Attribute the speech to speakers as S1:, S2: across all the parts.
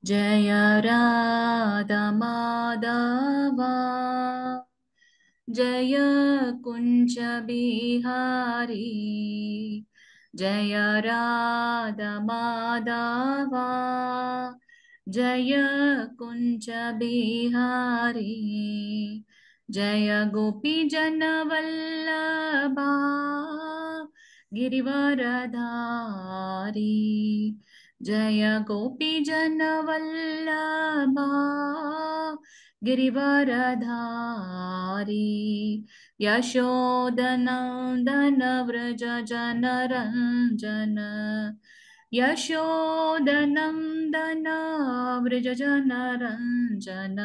S1: जय राधा माधवा जय कुञ्ज बिहारी जय राधा माधवा जय कुञ्ज बिहारी जय गोपी जन वल्लभा गिरिवरधारी जय गोपी जन वल्लभा गिरिवरधारी यशोदनन्दन व्रज जनरञ्जन यशोदनन्दन व्रज जनरञ्जन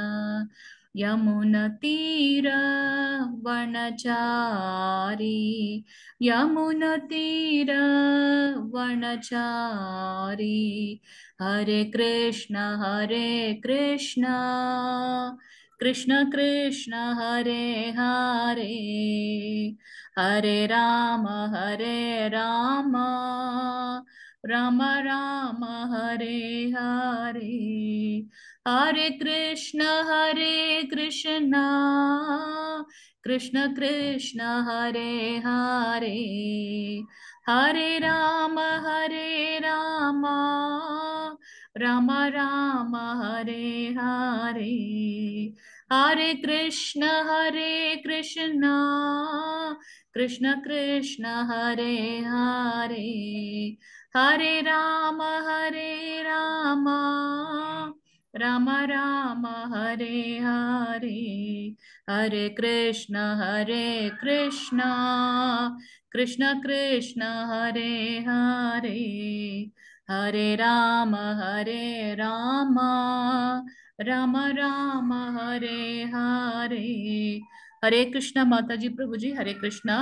S1: यमुनतीरवनचारी यमुनतीरवनचारी हरे कृष्ण कृष्ण कृष्ण हरे हरे हरे राम राम राम हरे हरे हरे कृष्ण कृष्ण कृष्ण हरे हरे हरे राम राम राम हरे हरे हरे कृष्ण कृष्ण कृष्ण हरे हरे हरे राम राम राम हरे हरे हरे कृष्ण कृष्ण कृष्ण हरे हरे हरे राम राम राम हरे हरे हरे कृष्णा माता जी प्रभु जी हरे कृष्णा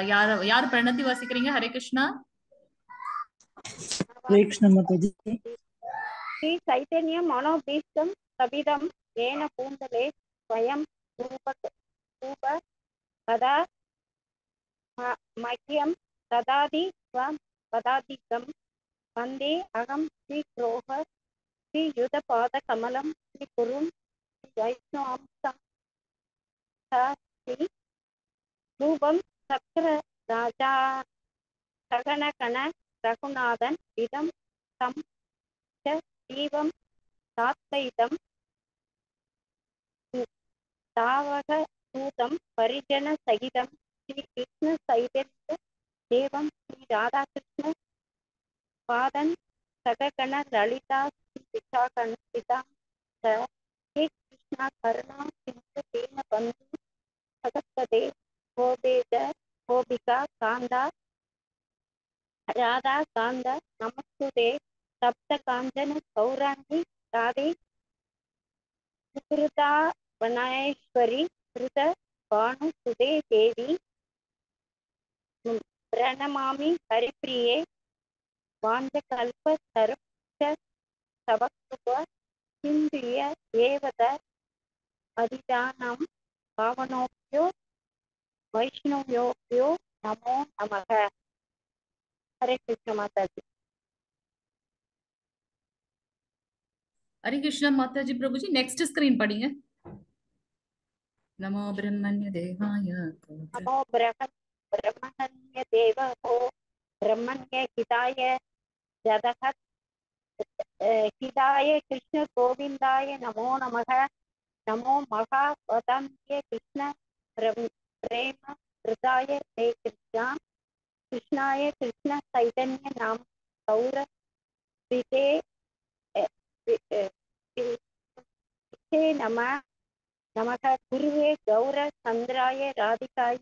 S1: यार यार प्रणति वासिக்கிறீங்க हरे कृष्णा
S2: हरे कृष्ण माताजी।
S3: श्री चैतन्य मनोभीष्टं कविदं येन पूंडले स्वयं रूप कदा मह्यं ददाति स्वं पदाधिकं वन्दे अहं श्रीद्रोह श्रीयुतपादकमलं श्रीगुरुं वैष्णवं श्री रूपं चक्र राजा सगणगण रघुनाथन इदं तं च जीवं सात्वैतं तावकसूतं परिजनसहितं श्रीकृष्णचैतन्य देवं श्रीराधाकृष्ण पादं सगगण ललिता श्रीविशाखन्वितां च हे कृष्णा करुणां सिन्धु दीनबन्धु जगत्पते गोपेश गोपिका कान्ता राधा कान्त नमस्तुते सप्त काञ्चन गौराङ्गी राधे सुकृता वनेश्वरी कृत भानुसुते देवी प्रणमामि हरिप्रिये वाञ्छकल्पतरुश्च तव कृपा सिन्धुय एव अधिदानं पावनोऽप्यो वैष्णव्योऽप्यो नमो नमः। हरे कृष्ण माता जी।
S1: हरे कृष्णा माता जी प्रभु जी नेक्स्ट स्क्रीन पढ़िए नमो ब्रह्मण्य देवाय
S3: नमो ब्रह्मण्य देवो ब्रह्मण्य हिताय जगत् हिताय कृष्ण गोविंदाय नमो नमः। नमो महावदन्त्य कृष्ण प्रेम हृदाय हे कृष्ण कृष्णाय कृष्ण चैतन्य नाम गौर विदे नमः नमः गुरुवे गौर चंद्राय राधिकाय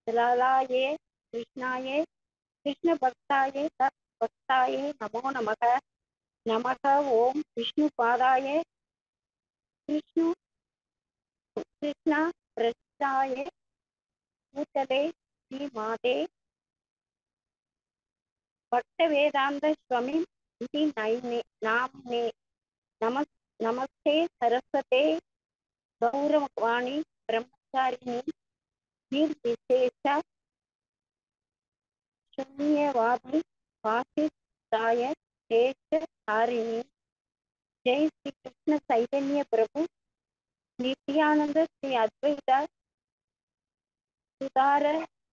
S3: लालाय कृष्णाय कृष्ण भक्ताय भक्ताय नमो नमः। नमः ओम विष्णु पादाय विष्णु कृष्ण प्रसाय भूतले श्रीमाते भक्त वेदांत स्वामी इति नाम्ने नमस्ते सरस्वते गौरवाणी ब्रह्मचारिणी निर्विशेष शून्यवादी वासिष्ठाय शेष धारिणी जय श्री कृष्ण चैतन्य प्रभु नित्यानंद श्री अद्वैता सुधार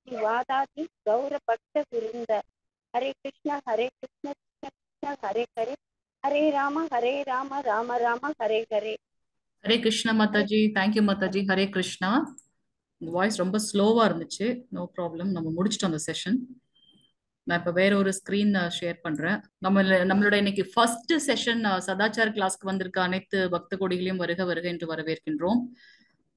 S3: श्री गौर भक्त वृंद हरे कृष्ण कृष्ण कृष्ण हरे हरे हरे राम राम राम हरे हरे.
S1: ஹரே கிருஷ்ணா மாதாஜி. தேங்க்யூ மாதாஜி. ஹரே கிருஷ்ணா. வாய்ஸ் ரொம்ப ஸ்லோவா இருந்துச்சு. நோ ப்ராப்ளம், நம்ம முடிச்சிட்டோம் அந்த செஷன். நான் இப்ப வேற ஒரு ஸ்கிரீன் ஷேர் பண்றேன். நம்மளோட இன்னைக்கு ஃபர்ஸ்ட் செஷன் சதாச்சார கிளாஸ்க்கு வந்திருக்க அனைத்து பக்த கோடிகளையும் வருக வருக என்று வரவேற்கின்றோம்.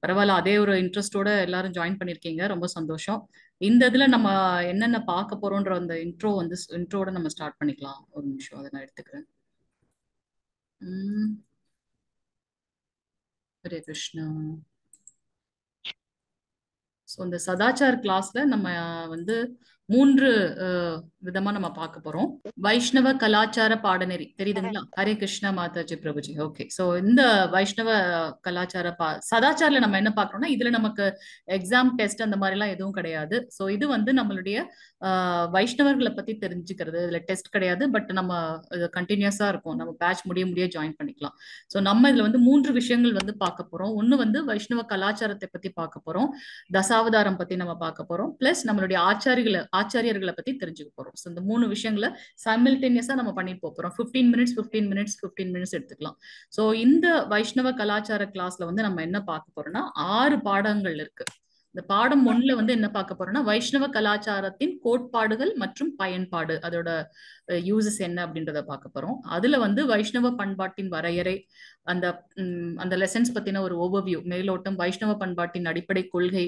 S1: பரவாயில்ல, அதே ஒரு இன்ட்ரெஸ்டோட எல்லாரும் ஜாயின் பண்ணிருக்கீங்க, ரொம்ப சந்தோஷம். இந்த இதுல நம்ம என்னென்ன பார்க்க போறோம்ன்ற அந்த இன்ட்ரோட நம்ம ஸ்டார்ட் பண்ணிக்கலாம். ஒரு நிமிஷம், அதை நான் எடுத்துக்கிறேன். ஹரே கிருஷ்ணா. ஸோ இந்த சதாச்சார் கிளாஸ்ல நம்ம வந்து 3 விதமா நம்ம பார்க்க போறோம். வைஷ்ணவ கலாச்சார பாடநெறி தெரியுதுங்களா? ஹரே கிருஷ்ணா மாதாஜி பிரபுஜி. ஓகே, ஸோ இந்த வைஷ்ணவ கலாச்சார சதாச்சாரில் நம்ம என்ன பார்க்கறோம்னா, இதுல நமக்கு எக்ஸாம் டெஸ்ட் அந்த மாதிரிலாம் எதுவும் கிடையாது. ஸோ இது வந்து நம்மளுடைய வைஷ்ணவர்களை பத்தி தெரிஞ்சுக்கிறது. இதுல டெஸ்ட் கிடையாது, பட் நம்ம கண்டினியூஸா இருக்கும். நம்ம பேட்ச் முடிய ஜாயின் பண்ணிக்கலாம். ஸோ நம்ம இதுல வந்து 3 விஷயங்கள் வந்து பார்க்க போறோம். ஒன்னு வந்து வைஷ்ணவ கலாச்சாரத்தை பத்தி பார்க்க போறோம், தசாவதாரம் பத்தி நம்ம பார்க்க போறோம், பிளஸ் நம்மளுடைய ஆச்சாரியர்களை பத்தி தெரிஞ்சுக்க போறோம். ஸோ இந்த 3 விஷயங்களை சைமல்டேனியஸா நம்ம பண்ணிட்டு போறோம். 15 மினிட்ஸ் எடுத்துக்கலாம். ஸோ இந்த வைஷ்ணவ கலாச்சார கிளாஸ்ல வந்து நம்ம என்ன பார்க்க போறோம்னா 6 பாடங்கள் இருக்கு. இந்த பாடம் 1ல வந்து என்ன பார்க்க போறோம்னா வைஷ்ணவ கலாச்சாரத்தின் கோட்பாடுகள் மற்றும் பயன்பாடு, அதோட யூசஸ் என்ன அப்படின்றத பார்க்க போறோம். அதுல வந்து வைஷ்ணவ பண்பாட்டின் வரையறை, அந்த அந்த லெசன்ஸ் பத்தின ஒரு ஓவர்வியூ, மேலோட்டம், வைஷ்ணவ பண்பாட்டின் அடிப்படை கொள்கை,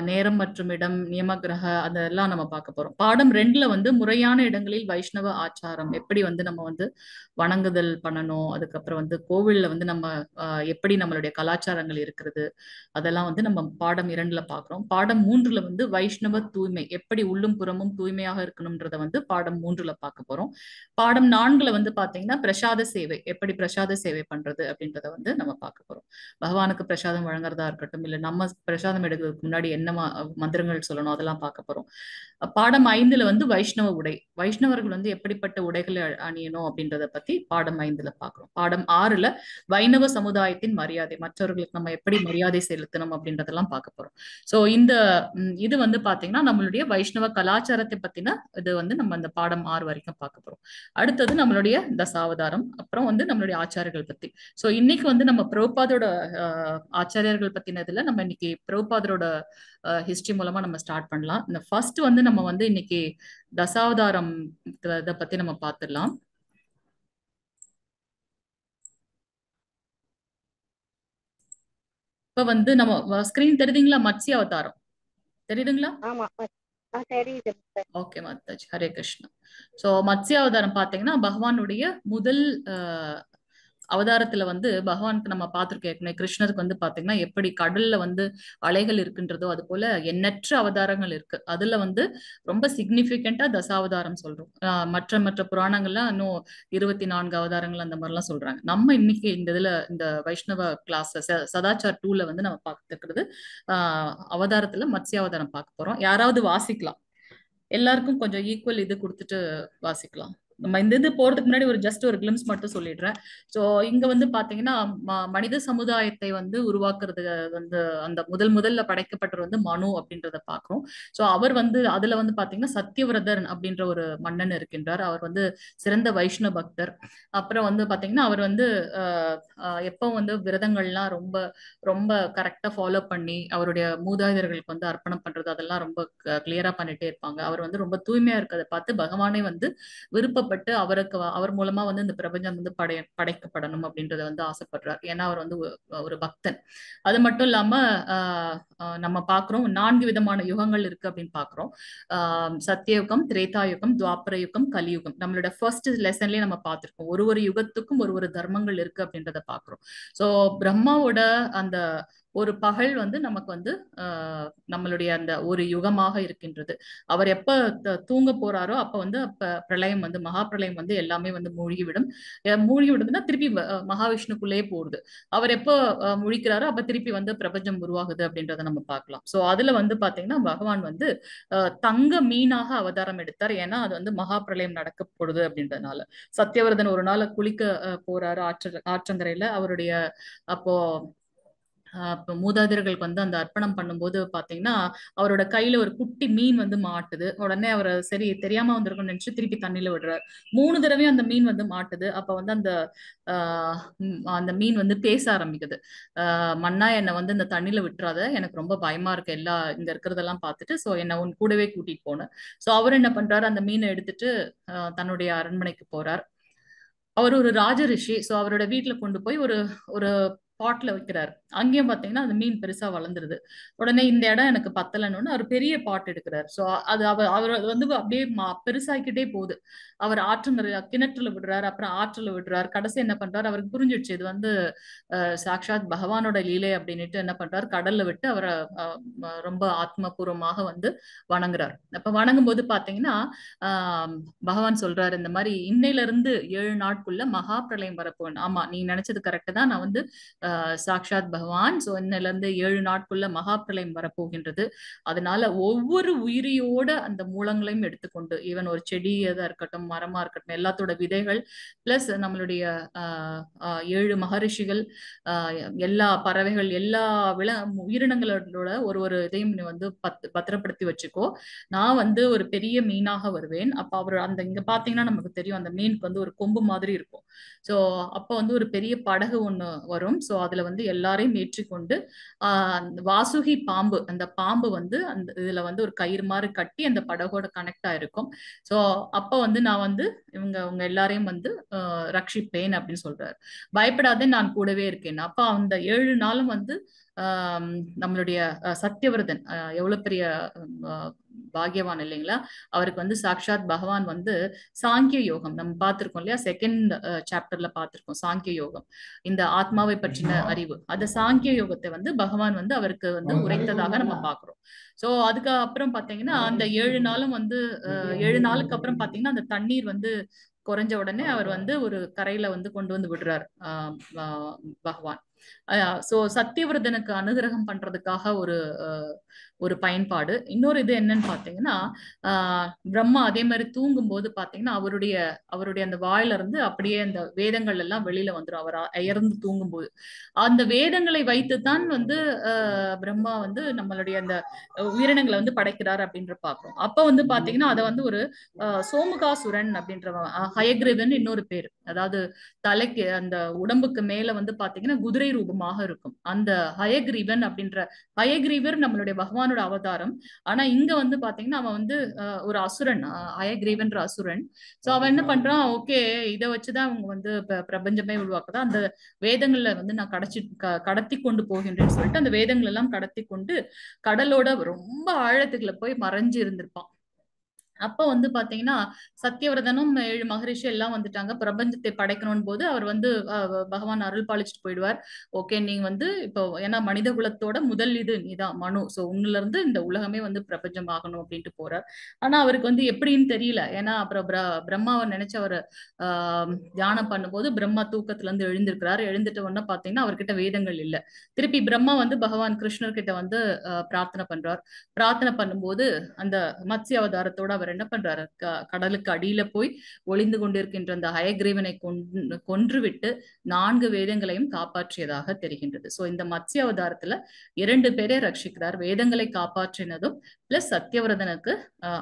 S1: நேரம் மற்றும் இடம், நியமகிரக, அதெல்லாம் நம்ம பார்க்க போறோம். பாடம் 2ல வந்து முறையான இடங்களில் வைஷ்ணவ ஆச்சாரம், எப்படி வந்து நம்ம வந்து வணங்குதல் பண்ணணும், அதுக்கப்புறம் வந்து கோவில்ல வந்து நம்ம எப்படி நம்மளுடைய கலாச்சாரங்கள் இருக்கிறது, அதெல்லாம் வந்து நம்ம பாடம் 2ல பார்க்கிறோம். பாடம் 3ல வந்து வைஷ்ணவ தூய்மை, எப்படி உள்ளும் புறமும் தூய்மையாக இருக்கணும்ன்றத வந்து பாடம் 3ல பார்க்க போறோம். பாடம் 4ல வந்து பாத்தீங்கன்னா பிரசாத சேவை, எப்படி பிரசாத சேவை பண்றது அப்படின்றத வந்து நம்ம பார்க்க போறோம். பகவானுக்கு பிரசாதம் வழங்குறதா இருக்கட்டும், இல்ல நம்ம பிரசாதம் எடுக்கிறதுக்கு முன்னாடி என்ன மந்திரங்கள் சொல்லணும், அதெல்லாம் பார்க்க போறோம். பாடம் 5ல வந்து வைஷ்ணவ உடை, வைஷ்ணவர்கள் வந்து எப்படிப்பட்ட உடைகளை அணியணும் அப்படின்றத பத்தி பாடம் 5ல பார்க்கிறோம். பாடம் 6ல வைணவ சமுதாயத்தின் மரியாதை, மற்றவர்களுக்கு நம்ம எப்படி மரியாதை செலுத்தணும் அப்படின்றதெல்லாம் பார்க்க போறோம். ஸோ இந்த இது வந்து பாத்தீங்கன்னா நம்மளுடைய வைஷ்ணவ கலாச்சாரத்தை பத்தின இது வந்து நம்ம இந்த பாடம் 6 வரைக்கும் பார்க்க போறோம். அடுத்தது நம்மளுடைய தசாவதாரம், அப்புறம் வந்து நம்மளுடைய ஆச்சாரியர்கள் பத்தி. ஸோ இன்னைக்கு வந்து நம்ம பிரபுபாதோட ஆச்சாரியர்கள் பத்தினதுல நம்ம இன்னைக்கு பிரபுபாதரோட ஹிஸ்டரி மூலமா நம்ம ஸ்டார்ட் பண்ணலாம். இந்த ஃபர்ஸ்ட் வந்து நம்ம வந்து இன்னைக்கு தசாவதாரம் இதை பத்தி நம்ம பார்த்துடலாம். இப்ப வந்து நம்ம ஸ்கிரீன் தெரியுதுங்களா? மத்ஸ்ய அவதாரம் தெரியுதுங்களா? ஓகே மாதாஜி, ஹரே கிருஷ்ணா. சோ மத்ஸ்ய அவதாரம் பாத்தீங்கன்னா பகவானுடைய முதல் அவதாரத்துல வந்து பகவானுக்கு நம்ம பார்த்திருக்கோம் ஏற்கனவே. கிருஷ்ணருக்கு வந்து பாத்தீங்கன்னா எப்படி கடல்ல வந்து அலைகள் இருக்குன்றதோ அது போல எண்ணற்ற அவதாரங்கள் இருக்கு. அதுல வந்து ரொம்ப சிக்னிபிகண்டா தசாவதாரம் சொல்றோம். மற்ற மற்ற புராணங்கள்லாம் இன்னும் 24 அவதாரங்கள் அந்த மாதிரிலாம் சொல்றாங்க. நம்ம இன்னைக்கு இந்த இதுல இந்த வைஷ்ணவ கிளாஸ் சதாச்சார் 2ல வந்து நம்ம பார்த்துக்கிறது அவதாரத்துல மத்ஸ்ய அவதாரம் பார்க்க போறோம். யாராவது வாசிக்கலாம், எல்லாருக்கும் கொஞ்சம் ஈக்குவல் இது கொடுத்துட்டு வாசிக்கலாம். நம்ம இந்த இது போறதுக்கு முன்னாடி ஒரு ஜஸ்ட் ஒரு கிளிம்ஸ் மட்டும் சொல்லிடுறேன். ஸோ இங்க வந்து பாத்தீங்கன்னா மனித சமுதாயத்தை வந்து உருவாக்குறது வந்து அந்த முதல்ல படைக்கப்பட்டவர் வந்து மனு அப்படின்றத பாக்குறோம். ஸோ அவர் வந்து அதுல வந்து பாத்தீங்கன்னா சத்தியவிரதர் அப்படின்ற ஒரு மன்னன் இருக்கின்றார். அவர் வந்து சிறந்த வைஷ்ணவ பக்தர். அப்புறம் வந்து பாத்தீங்கன்னா அவர் வந்து எப்போ வந்து விரதங்கள்லாம் ரொம்ப ரொம்ப கரெக்டா ஃபாலோ பண்ணி அவருடைய மூதாதையர்களுக்கு வந்து அர்ப்பணம் பண்றது அதெல்லாம் ரொம்ப கிளியரா பண்ணிட்டே இருப்பாங்க. அவர் வந்து ரொம்ப தூய்மையா இருக்கிறத பார்த்து பகவானே வந்து விருப்பப்பட்டு அவர் மூலமா வந்து இந்த பிரபஞ்சம் வந்து படைக்கப்படணும் அப்படின்றத வந்து ஆசைப்படுறார். ஏன்னா அவர் வந்து ஒரு பக்தன். அது மட்டும் இல்லாம நம்ம பாக்குறோம் 4 விதமான யுகங்கள் இருக்கு அப்படின்னு பாக்குறோம். சத்தியயுகம், திரேதாயுகம், துவாபர யுகம், கலியுகம். நம்மளோட ஃபர்ஸ்ட் லெசன்லயே நம்ம பார்த்திருக்கோம் ஒரு யுகத்துக்கும் ஒரு தர்மங்கள் இருக்கு அப்படின்றத பாக்குறோம். சோ பிரம்மாவோட அந்த ஒரு பகல் வந்து நமக்கு வந்து நம்மளுடைய அந்த ஒரு யுகமாக இருக்கின்றது. அவர் எப்ப தூங்க போறாரோ அப்ப வந்து அப்ப பிரளயம் வந்து மகா பிரளயம் வந்து எல்லாமே வந்து மூழ்கிவிடும். மூழ்கி விடுதுன்னா திருப்பி மகாவிஷ்ணுக்குள்ளேயே போகுது. அவர் எப்போ முழிக்கிறாரோ அப்ப திருப்பி வந்து பிரபஞ்சம் உருவாகுது அப்படின்றத நம்ம பார்க்கலாம். சோ அதுல வந்து பாத்தீங்கன்னா பகவான் வந்து தங்க மீனாக அவதாரம் எடுத்தார். ஏன்னா அது வந்து மகா பிரளயம் நடக்க போடுது அப்படின்றதுனால. சத்தியவர்தன் ஒரு நாள் குளிக்க போறாரு ஆற்றங்கரையில. அவருடைய அப்போ இப்போ மூதாதையர்களுக்கு வந்து அந்த அர்ப்பணம் பண்ணும்போது பாத்தீங்கன்னா அவரோட கையில ஒரு குட்டி மீன் வந்து மாட்டுது. உடனே அவர் சரி தெரியாம வந்திருக்கும்னு நினைச்சு திருப்பி தண்ணியில விடுறாரு. 3 தடவையும் அந்த மீன் வந்து மாட்டுது. அப்ப வந்து அந்த மீன் வந்து பேச ஆரம்பிக்குது. மன்னா என்னை வந்து இந்த தண்ணியில விட்டுறாத, எனக்கு ரொம்ப பயமா இருக்கு எல்லா இங்க இருக்கிறதெல்லாம் பார்த்துட்டு, சோ என்னை உன் கூடவே கூட்டிட்டு போனேன். சோ அவர் என்ன பண்றாரு, அந்த மீனை எடுத்துட்டு தன்னுடைய அரண்மனைக்கு போறார். அவர் ஒரு ராஜ ரிஷி. சோ அவரோட வீட்டுல கொண்டு போய் ஒரு ஒரு பாட்ல வைக்கிறாரு. அங்கேயும் பாத்தீங்கன்னா அந்த மீன் பெருசா வளர்ந்துருது. உடனே இந்த இடம் எனக்கு பத்தலன்னு அவர் பெரிய பாட் எடுக்கிறார். சோ அது அவர் வந்து அப்படியே பெருசாக்கிட்டே போகுது. அவர் ஆற்றுங்கிற கிணற்றுல விடுறாரு, அப்புறம் ஆற்றுல விடுறாரு. கடைசி என்ன பண்றாரு, அவருக்கு புரிஞ்சிடுச்சு இது வந்து சாக்ஷாத் பகவானோட லீலை அப்படின்னுட்டு என்ன பண்றாரு, கடல்ல விட்டு அவரை ரொம்ப ஆத்மபூர்வமாக வந்து வணங்குறார். அப்ப வணங்கும் போது பாத்தீங்கன்னா ஆஹ் பகவான் சொல்றாரு இந்த மாதிரி இன்னையில இருந்து 7 நாட்குள்ள மகா பிரளயம் வரப்போன். ஆமா நீ நினைச்சது கரெக்ட் தான். நான் வந்து சாக்ஷாத் பகவான். சோ இன்னையில இருந்து 7 நாட்குள்ள மகா பிரளயம் வரப்போகின்றது. அதனால ஒவ்வொரு உயிரியோட அந்த மூலங்களையும் எடுத்துக்கொண்டு ஈவன் ஒரு செடியதா இருக்கட்டும், மரமா இருக்கட்டும், எல்லாத்தோட விதைகள் பிளஸ் நம்மளுடைய 7 மகரிஷிகள், எல்லா பறவைகள், எல்லா உயிரினங்களோட ஒரு ஒரு இதையும் நீ வந்து பத்திரப்படுத்தி வச்சுக்கோ. நான் வந்து ஒரு பெரிய மீனாக வருவேன். அப்ப அவர் அந்த இங்க பாத்தீங்கன்னா நமக்கு தெரியும் அந்த மீனுக்கு வந்து ஒரு கொம்பு மாதிரி இருக்கும். சோ அப்ப வந்து ஒரு பெரிய படகு ஒண்ணு வரும். சோ அதுல வந்து எல்லாரையும் ஏற்றிக்கொண்டு வாசுகி பாம்பு, அந்த பாம்பு வந்து அந்த இதுல வந்து ஒரு கயிறு மாதிரி கட்டி அந்த படகோட கனெக்ட் ஆயிருக்கும். சோ அப்ப வந்து நான் வந்து உங்க எல்லாரையும் வந்து ரட்சிப்பேன் அப்படின்னு சொல்றாரு. பயப்படாதே நான் கூடவே இருக்கேன். அப்ப அந்த 7 நாளும் வந்து நம்மளுடைய சத்தியவிரதன் எவ்வளவு பெரிய பாக்யவான் இல்லைங்களா. அவருக்கு வந்து சாக்ஷாத் பகவான் வந்து சாங்கிய யோகம் நம்ம பார்த்திருக்கோம் இல்லையா, செகண்ட் சாப்டர்ல பார்த்திருக்கோம் சாங்கிய யோகம், இந்த ஆத்மாவை பற்றின அறிவு. அந்த சாங்கிய யோகத்தை வந்து பகவான் வந்து அவருக்கு வந்து உரைத்ததாக நம்ம பார்க்கிறோம். சோ அதுக்கு அப்புறம் பாத்தீங்கன்னா அந்த 7 நாளும் வந்து 7 நாளுக்கு அப்புறம் பாத்தீங்கன்னா அந்த தண்ணீர் வந்து குறைஞ்ச உடனே அவர் வந்து ஒரு கரையில வந்து கொண்டு வந்து விடுறார் பகவான். சோ சத்தியவிரதனுக்கு அனுகிரகம் பண்றதுக்காக ஒரு பயன்பாடு. இன்னொரு இது என்னன்னு பாத்தீங்கன்னா பிரம்மா அதே மாதிரி தூங்கும் போது பாத்தீங்கன்னா அவருடைய அந்த வாயில இருந்து அப்படியே அந்த வேதங்கள் எல்லாம் வெளியில வந்துடும். அவர் அயர்ந்து தூங்கும் போது அந்த வேதங்களை வைத்துத்தான் வந்து பிரம்மா வந்து நம்மளுடைய அந்த உயிரினங்களை வந்து படைக்கிறார் அப்படின்ற பாக்குறோம். அப்ப வந்து பாத்தீங்கன்னா அதை வந்து ஒரு சோமுகாசுரன் அப்படின்ற ஹயக்ரீவன் இன்னொரு பேர். அதாவது தலைக்கு அந்த உடம்புக்கு மேல வந்து பாத்தீங்கன்னா குதிரை ரூபமாக இருக்கும். அந்த ஹயக்ரீவன் அப்படின்ற ஹயக்ரீவர் நம்மளுடைய பகவானோட அவதாரம். ஆனா இங்க வந்து பாத்தீங்கன்னா அவன் வந்து ஒரு அசுரன், ஹயக்ரீவன்ற அசுரன். சோ அவன் என்ன பண்றான், ஓகே இதை வச்சுதான் அவங்க வந்து பிரபஞ்சமே உருவாக்குதா, அந்த வேதங்கள்ல வந்து நான் கடத்தி கொண்டு போகின்றேன்னு சொல்லிட்டு அந்த வேதங்கள் எல்லாம் கடத்தி கொண்டு கடலோட ரொம்ப ஆழத்துக்குள்ள போய் மறைஞ்சு இருந்திருப்பான். அப்ப வந்து பாத்தீங்கன்னா சத்தியவிரதனும் 7 மகரிஷி எல்லாம் வந்துட்டாங்க பிரபஞ்சத்தை படைக்கணும் போது அவர் வந்து பகவான் அருள் பாலிச்சுட்டு போயிடுவார். ஓகே நீங்க வந்து இப்போ ஏன்னா மனித குலத்தோட முதல் இது நீதான் மனு, சோ உன்னுல இருந்து இந்த உலகமே வந்து பிரபஞ்சம் ஆகணும் அப்படின்ட்டு போறார். ஆனா அவருக்கு வந்து எப்படின்னு தெரியல. ஏன்னா அப்புறம் பிரம்மாவை நினைச்சு அவர் தியானம் பண்ணும்போது பிரம்மா தூக்கத்துல இருந்து எழுந்திருக்கிறார். எழுந்துட்ட உடனே பாத்தீங்கன்னா அவர்கிட்ட வேதங்கள் இல்ல. திருப்பி பிரம்மா வந்து பகவான் கிருஷ்ணர் கிட்ட வந்து பிரார்த்தனை பண்றார். பிரார்த்தனை பண்ணும்போது அந்த மத்ஸ்ய அவதாரத்தோட அவர் என்ன பண்றாரு, கடலுக்கு அடியில போய் ஒளிந்து கொண்டிருக்கின்ற அந்த ஹயக்ரீவனை கொன்றுவிட்டு 4 வேதங்களையும் காப்பாற்றியதாக தெரிகின்றது. சோ இந்த மத்ஸ்ய அவதாரத்துல 2 பேரை ரட்சிக்கிறார். வேதங்களை காப்பாற்றினதும் பிளஸ் சத்தியவிரதனுக்கு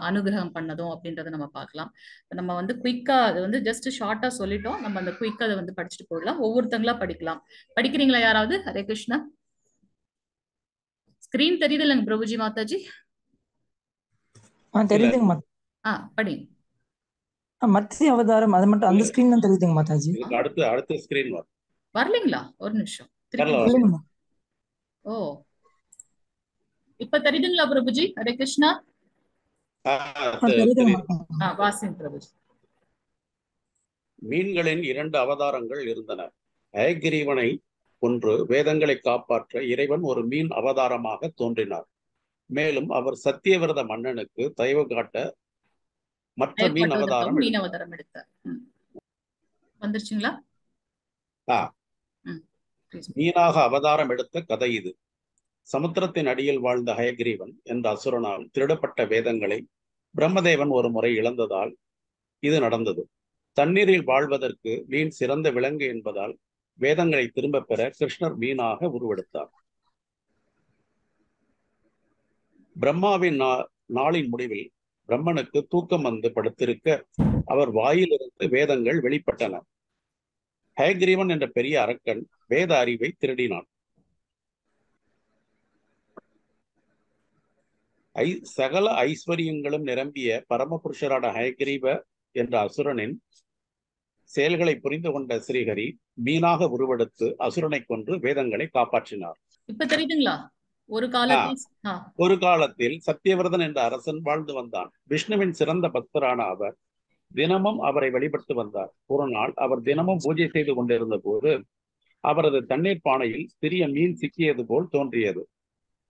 S1: அனுகிரகம் பண்ணதும் அப்படின்றத நம்ம பார்க்கலாம். நம்ம வந்து குயிக்கா அது வந்து ஜஸ்ட் ஷார்ட்டா சொல்லிட்டோம். நம்ம அந்த குயிக்கா அதை வந்து படிச்சுட்டு போயிடலாம். ஒவ்வொருத்தங்களா படிக்கலாம். படிக்கிறீங்களா யாராவது? ஹரே கிருஷ்ணா. ஸ்கிரீன் தெரியுது இல்லைங்க பிரபுஜி மாதாஜி?
S2: தெரியுதுங்க
S1: படி.
S2: மத்ஸ்ய அவதாரம் அது மட்டும் அந்த ஸ்கிரீன் தான் தெரியுதுங்க மாதாஜி.
S4: அடுத்த ஸ்கிரீன்
S1: வரலீங்களா? ஒரு நிமிஷம். ஓ இப்ப தெரியுதுங்களா பிரபுஜி? ஹரே கிருஷ்ணா. வாசிங் பிரபுஜி.
S4: மீன்களின் 2 அவதாரங்கள் இருந்தன. ஹயகிரீவனை ஒன்று, வேதங்களை காப்பாற்ற இறைவன் ஒரு மீன் அவதாரமாக தோன்றினார். மேலும் அவர் சத்தியவிரத மன்னனுக்கு தயவு காட்ட மற்ற மீன் அவதாரம்
S1: மீன் அவதாரம் எடுத்தார். வந்துருச்சுங்களா?
S4: மீனாக அவதாரம் எடுத்த கதை இது. சமுத்திரத்தின் அடியில் வாழ்ந்த ஹயக்ரீவன் என்ற அசுரனால் திருடப்பட்ட வேதங்களை பிரம்மதேவன் ஒரு முறை இழந்ததால் இது நடந்தது. தண்ணீரில் வாழ்வதற்கு மீன் சிறந்த விலங்கு என்பதால் வேதங்களை திரும்ப பெற கிருஷ்ணர் மீனாக உருவெடுத்தார். பிரம்மாவின் நாளின் முடிவில் பிரம்மனுக்கு தூக்கம் வந்து படுத்திருக்க அவர் வாயிலிருந்து வேதங்கள் வெளிப்பட்டன. ஹயக்ரீவன் என்ற பெரிய அரக்கன் வேத அறிவை திருடினான். சகல ஐஸ்வர்யங்களும் நிரம்பிய பரமபுருஷரான ஹயக்ரீவ என்ற அசுரனின் செயல்களை புரிந்து கொண்ட ஸ்ரீஹரி மீனாக உருவெடுத்து அசுரனை கொன்று வேதங்களை காப்பாற்றினார்.
S1: இப்ப தெரியுதுங்களா? ஒரு
S4: காலத்தில் சத்தியவிரதன் என்ற அரசன் வாழ்ந்து வந்தான். விஷ்ணுவின் சிறந்த பக்தரான அவர் தினமும் அவரை வழிபட்டு வந்தார். ஒரு நாள் அவர் தினமும் பூஜை செய்து கொண்டிருந்த போது அவரது தண்ணீர் பானையில் சிறிய மீன் சிக்கியது போல் தோன்றியது.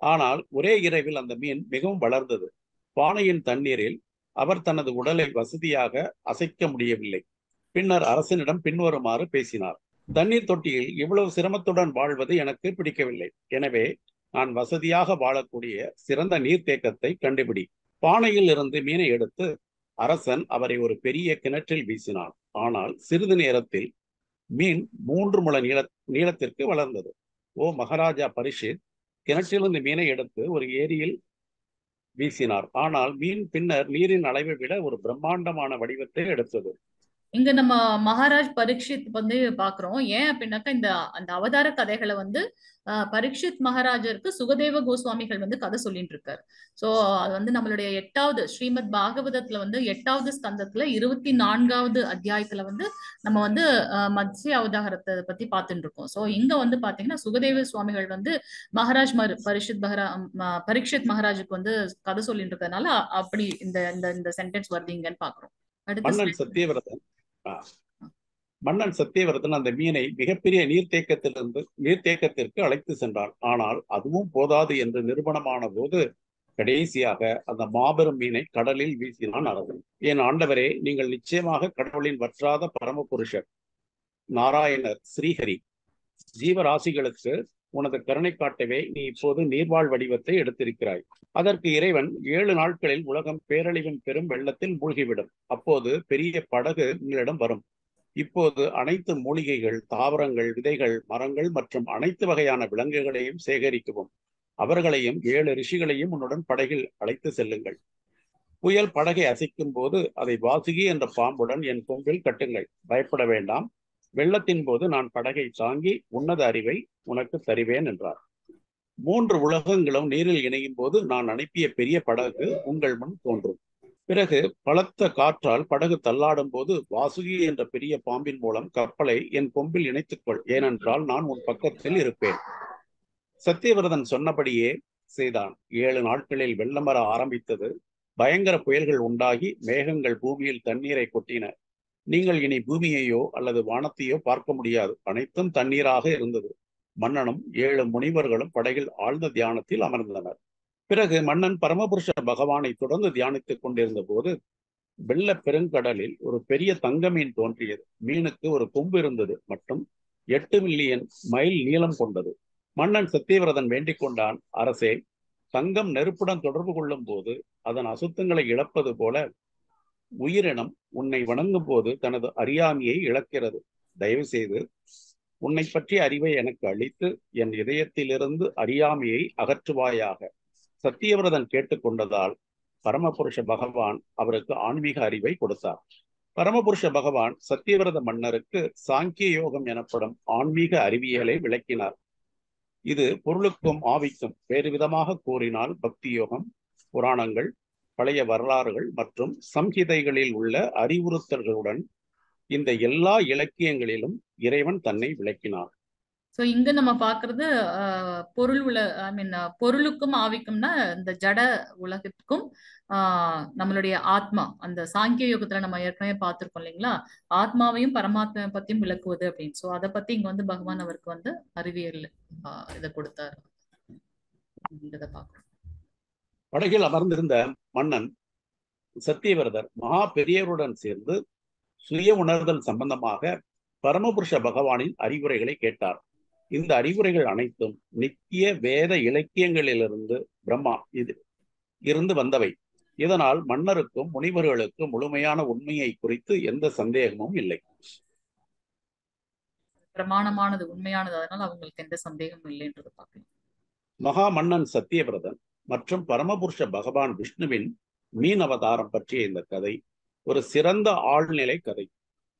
S4: ஆனால் ஒரே இரவில் அந்த மீன் மிகவும் வளர்ந்தது. பானையின் தண்ணீரில் அவர் தனது உடலை வசதியாக அசைக்க முடியவில்லை. பின்னர் அரசனிடம் பின்வருமாறு பேசினார். தண்ணீர் தொட்டியில் இவ்வளவு சிரமத்துடன் வாழ்வது எனக்கு பிடிக்கவில்லை. எனவே நான் வசதியாக வாழக்கூடிய சிறந்த நீர்த்தேக்கத்தை கண்டுபிடி. பானையில் இருந்து மீனை எடுத்து அரசன் அவரை ஒரு பெரிய கிணற்றில் வீசினான். ஆனால் சிறிது நேரத்தில் மீன் 3 முழ நீளத்திற்கு வளர்ந்தது. ஓ மகாராஜா பரீட்சித், கிணற்றிலிருந்து மீனை எடுத்து ஒரு ஏரியில் வீசினார். ஆனால் மீன் பின்னர் நீரின் அளவை விட ஒரு பிரம்மாண்டமான வடிவத்தை எடுத்தது.
S1: இங்க நம்ம மகாராஜ் பரீட்சித் பாக்குறோம். ஏன் அப்படின்னாக்கா அந்த அவதார கதைகளை பரீட்சித் மகாராஜருக்கு சுகதேவ கோஸ்வாமிகள் கதை சொல்லிட்டு இருக்காரு. சோ அது நம்மளுடைய 8வது ஸ்ரீமத் பாகவதத்துல 8வது ஸ்கந்தத்துல 24வது அத்தியாயத்துல நம்ம மத்ஸ்ய அவதாரத்தை பத்தி பார்த்துட்டு இருக்கோம். சோ இங்க பாத்தீங்கன்னா சுகதேவ சுவாமிகள் மகாராஜ் பரீட்சித் மகாராஜுக்கு கதை சொல்லிட்டு இருக்கிறதுனால அப்படி இந்த சென்டென்ஸ் வருதுங்கன்னு பாக்குறோம்.
S4: மன்னன் சத்தியவிரதன் அந்த மீனை மிகப்பெரிய நீர்த்தேக்கத்திற்கு அழைத்து சென்றான். ஆனால் அதுவும் போதாது என்று நிரூபணமான போது கடைசியாக அந்த மாபெரும் மீனை கடலில் வீசினான் அரசன். என் ஆண்டவரே, நீங்கள் நிச்சயமாக கடவுளின் வற்றாத பரமபுருஷர் நாராயணர் ஸ்ரீஹரி. ஜீவராசிகளுக்கு உனது கருணை காட்டவே நீ இப்போது நீர்வாழ் வடிவத்தை எடுத்திருக்கிறாய். அதற்கு இறைவன் 7 நாட்களில் உலகம் பேரழிவின் பெரும் வெள்ளத்தில் மூழ்கிவிடும். அப்போது பெரிய படகு உங்களிடம் வரும். இப்போது அனைத்து மூலிகைகள், தாவரங்கள், விதைகள், மரங்கள் மற்றும் அனைத்து வகையான விலங்குகளையும் சேகரிக்கவும் அவர்களையும் 7 ரிஷிகளையும் உன்னுடன் படகில் அழைத்து செல்லுங்கள். புயல் படகை அசைக்கும் போது அதை வாசுகி என்ற பாம்புடன் என் கொம்பில் கட்டுங்கள். பயப்பட வேண்டாம். வெள்ளத்தின் போது நான் படகை தாங்கி உன்னத அறிவை உனக்கு தருவேன் என்றார். 3 உலகங்களும் நீரில் இணையும் போது நான் அனுப்பிய பெரிய படகு உங்கள் முன் தோன்றும். பிறகு பலத்த காற்றால் படகு தள்ளாடும் போது வாசுகி என்ற பெரிய பாம்பின் மூலம் கப்பலை என் கொம்பில் இணைத்துக்கொள். ஏனென்றால் நான் உன் பக்கத்தில் இருப்பேன். சத்தியவிரதன் சொன்னபடியே செய்தான். 7 நாட்களில் வெள்ளம் வர ஆரம்பித்தது. பயங்கர புயல்கள் உண்டாகி மேகங்கள் பூமியில் தண்ணீரை கொட்டின. நீங்கள் இனி பூமியையோ அல்லது வானத்தையோ பார்க்க முடியாது. அனைத்தும் தண்ணீராக இருந்தது. மன்னனும் 7 முனிவர்களும் படகில் ஆழ்ந்த தியானத்தில் அமர்ந்தனர். பிறகு மன்னன் பரமபுருஷ பகவானை தொடர்ந்து தியானித்துக் கொண்டிருந்த போது வெள்ள பெருங்கடலில் ஒரு பெரிய தங்க மீன் தோன்றியது. மீனுக்கு ஒரு கொம்பு இருந்தது மற்றும் 8 மில்லியன் மைல் நீளம் கொண்டது. மன்னன் சத்தியவிரதன் வேண்டிக் கொண்டான், அரசே, தங்கம் நெருப்புடன் தொடர்பு கொள்ளும் போது அதன் அசுத்தங்களை இழப்பது போல உயிரினம் உன்னை வணங்கும் போது தனது அறியாமையை இழக்கிறது. தயவு செய்து உன்னை பற்றிய அறிவை எனக்கு அளித்து என் இதயத்திலிருந்து அறியாமையை அகற்றுவாயாக. சத்தியவிரதன் கேட்டுக்கொண்டதால் பரமபுருஷ பகவான் அவருக்கு ஆன்மீக அறிவை கொடுத்தார். பரமபுருஷ பகவான் சத்தியவிரத மன்னருக்கு சாங்கிய யோகம் எனப்படும் ஆன்மீக அறிவியலை விளக்கினார். இது பொருளுக்கும் ஆவிக்கும் வேறு விதமாக கூறினால் பக்தி யோகம், புராணங்கள், பழைய வரலாறுகள் மற்றும் சம்ஹிதைகளில் உள்ள அறிவுறுத்தல்களுடன் இந்த எல்லா இலக்கியங்களிலும் இறைவன் தன்னை விளக்கினார்.
S1: ஸோ இங்க நம்ம பார்க்கறது பொருள் ஐ மீன் பொருளுக்கும் ஆவிக்கும்னா இந்த ஜட உலகத்துக்கும் நம்மளுடைய ஆத்மா, அந்த சாங்கிய யோகத்துல நம்ம ஏற்கனவே பார்த்திருக்கோம் இல்லைங்களா, ஆத்மாவையும் பரமாத்மாவை பத்தியும் விளக்குவது அப்படின்னு. ஸோ அதை பத்தி இங்க வந்து பகவான் அவருக்கு வந்து அறிவியல் இதை கொடுத்தாரு. இதை பார்க்கணும்.
S4: படகில் அமர்ந்திருந்த மன்னன் சத்தியவிரதர் மகா பெரியவருடன் சேர்ந்து சுய உணர்தல் சம்பந்தமாக பரமபுருஷ பகவானின் அறிவுரைகளை கேட்டார். இந்த அறிவுரைகள் அனைத்தும் நித்திய வேத இலக்கியங்களிலிருந்து பிரம்மா இருந்து வந்தவை. இதனால் மன்னருக்கும் முனிவர்களுக்கும் முழுமையான உண்மையை குறித்து எந்த சந்தேகமும் இல்லை.
S1: பிரமாணமானது, உண்மையானது, அதனால அவங்களுக்கு எந்த சந்தேகமும் இல்லைன்றது பார்க்கலாம்.
S4: மகா மன்னன் சத்தியவிரதன் மற்றும் பரமபுருஷ பகவான் விஷ்ணுவின் மீன் அவதாரம் பற்றிய இந்த கதை ஒரு சிறந்த ஆழ்நிலை கதை.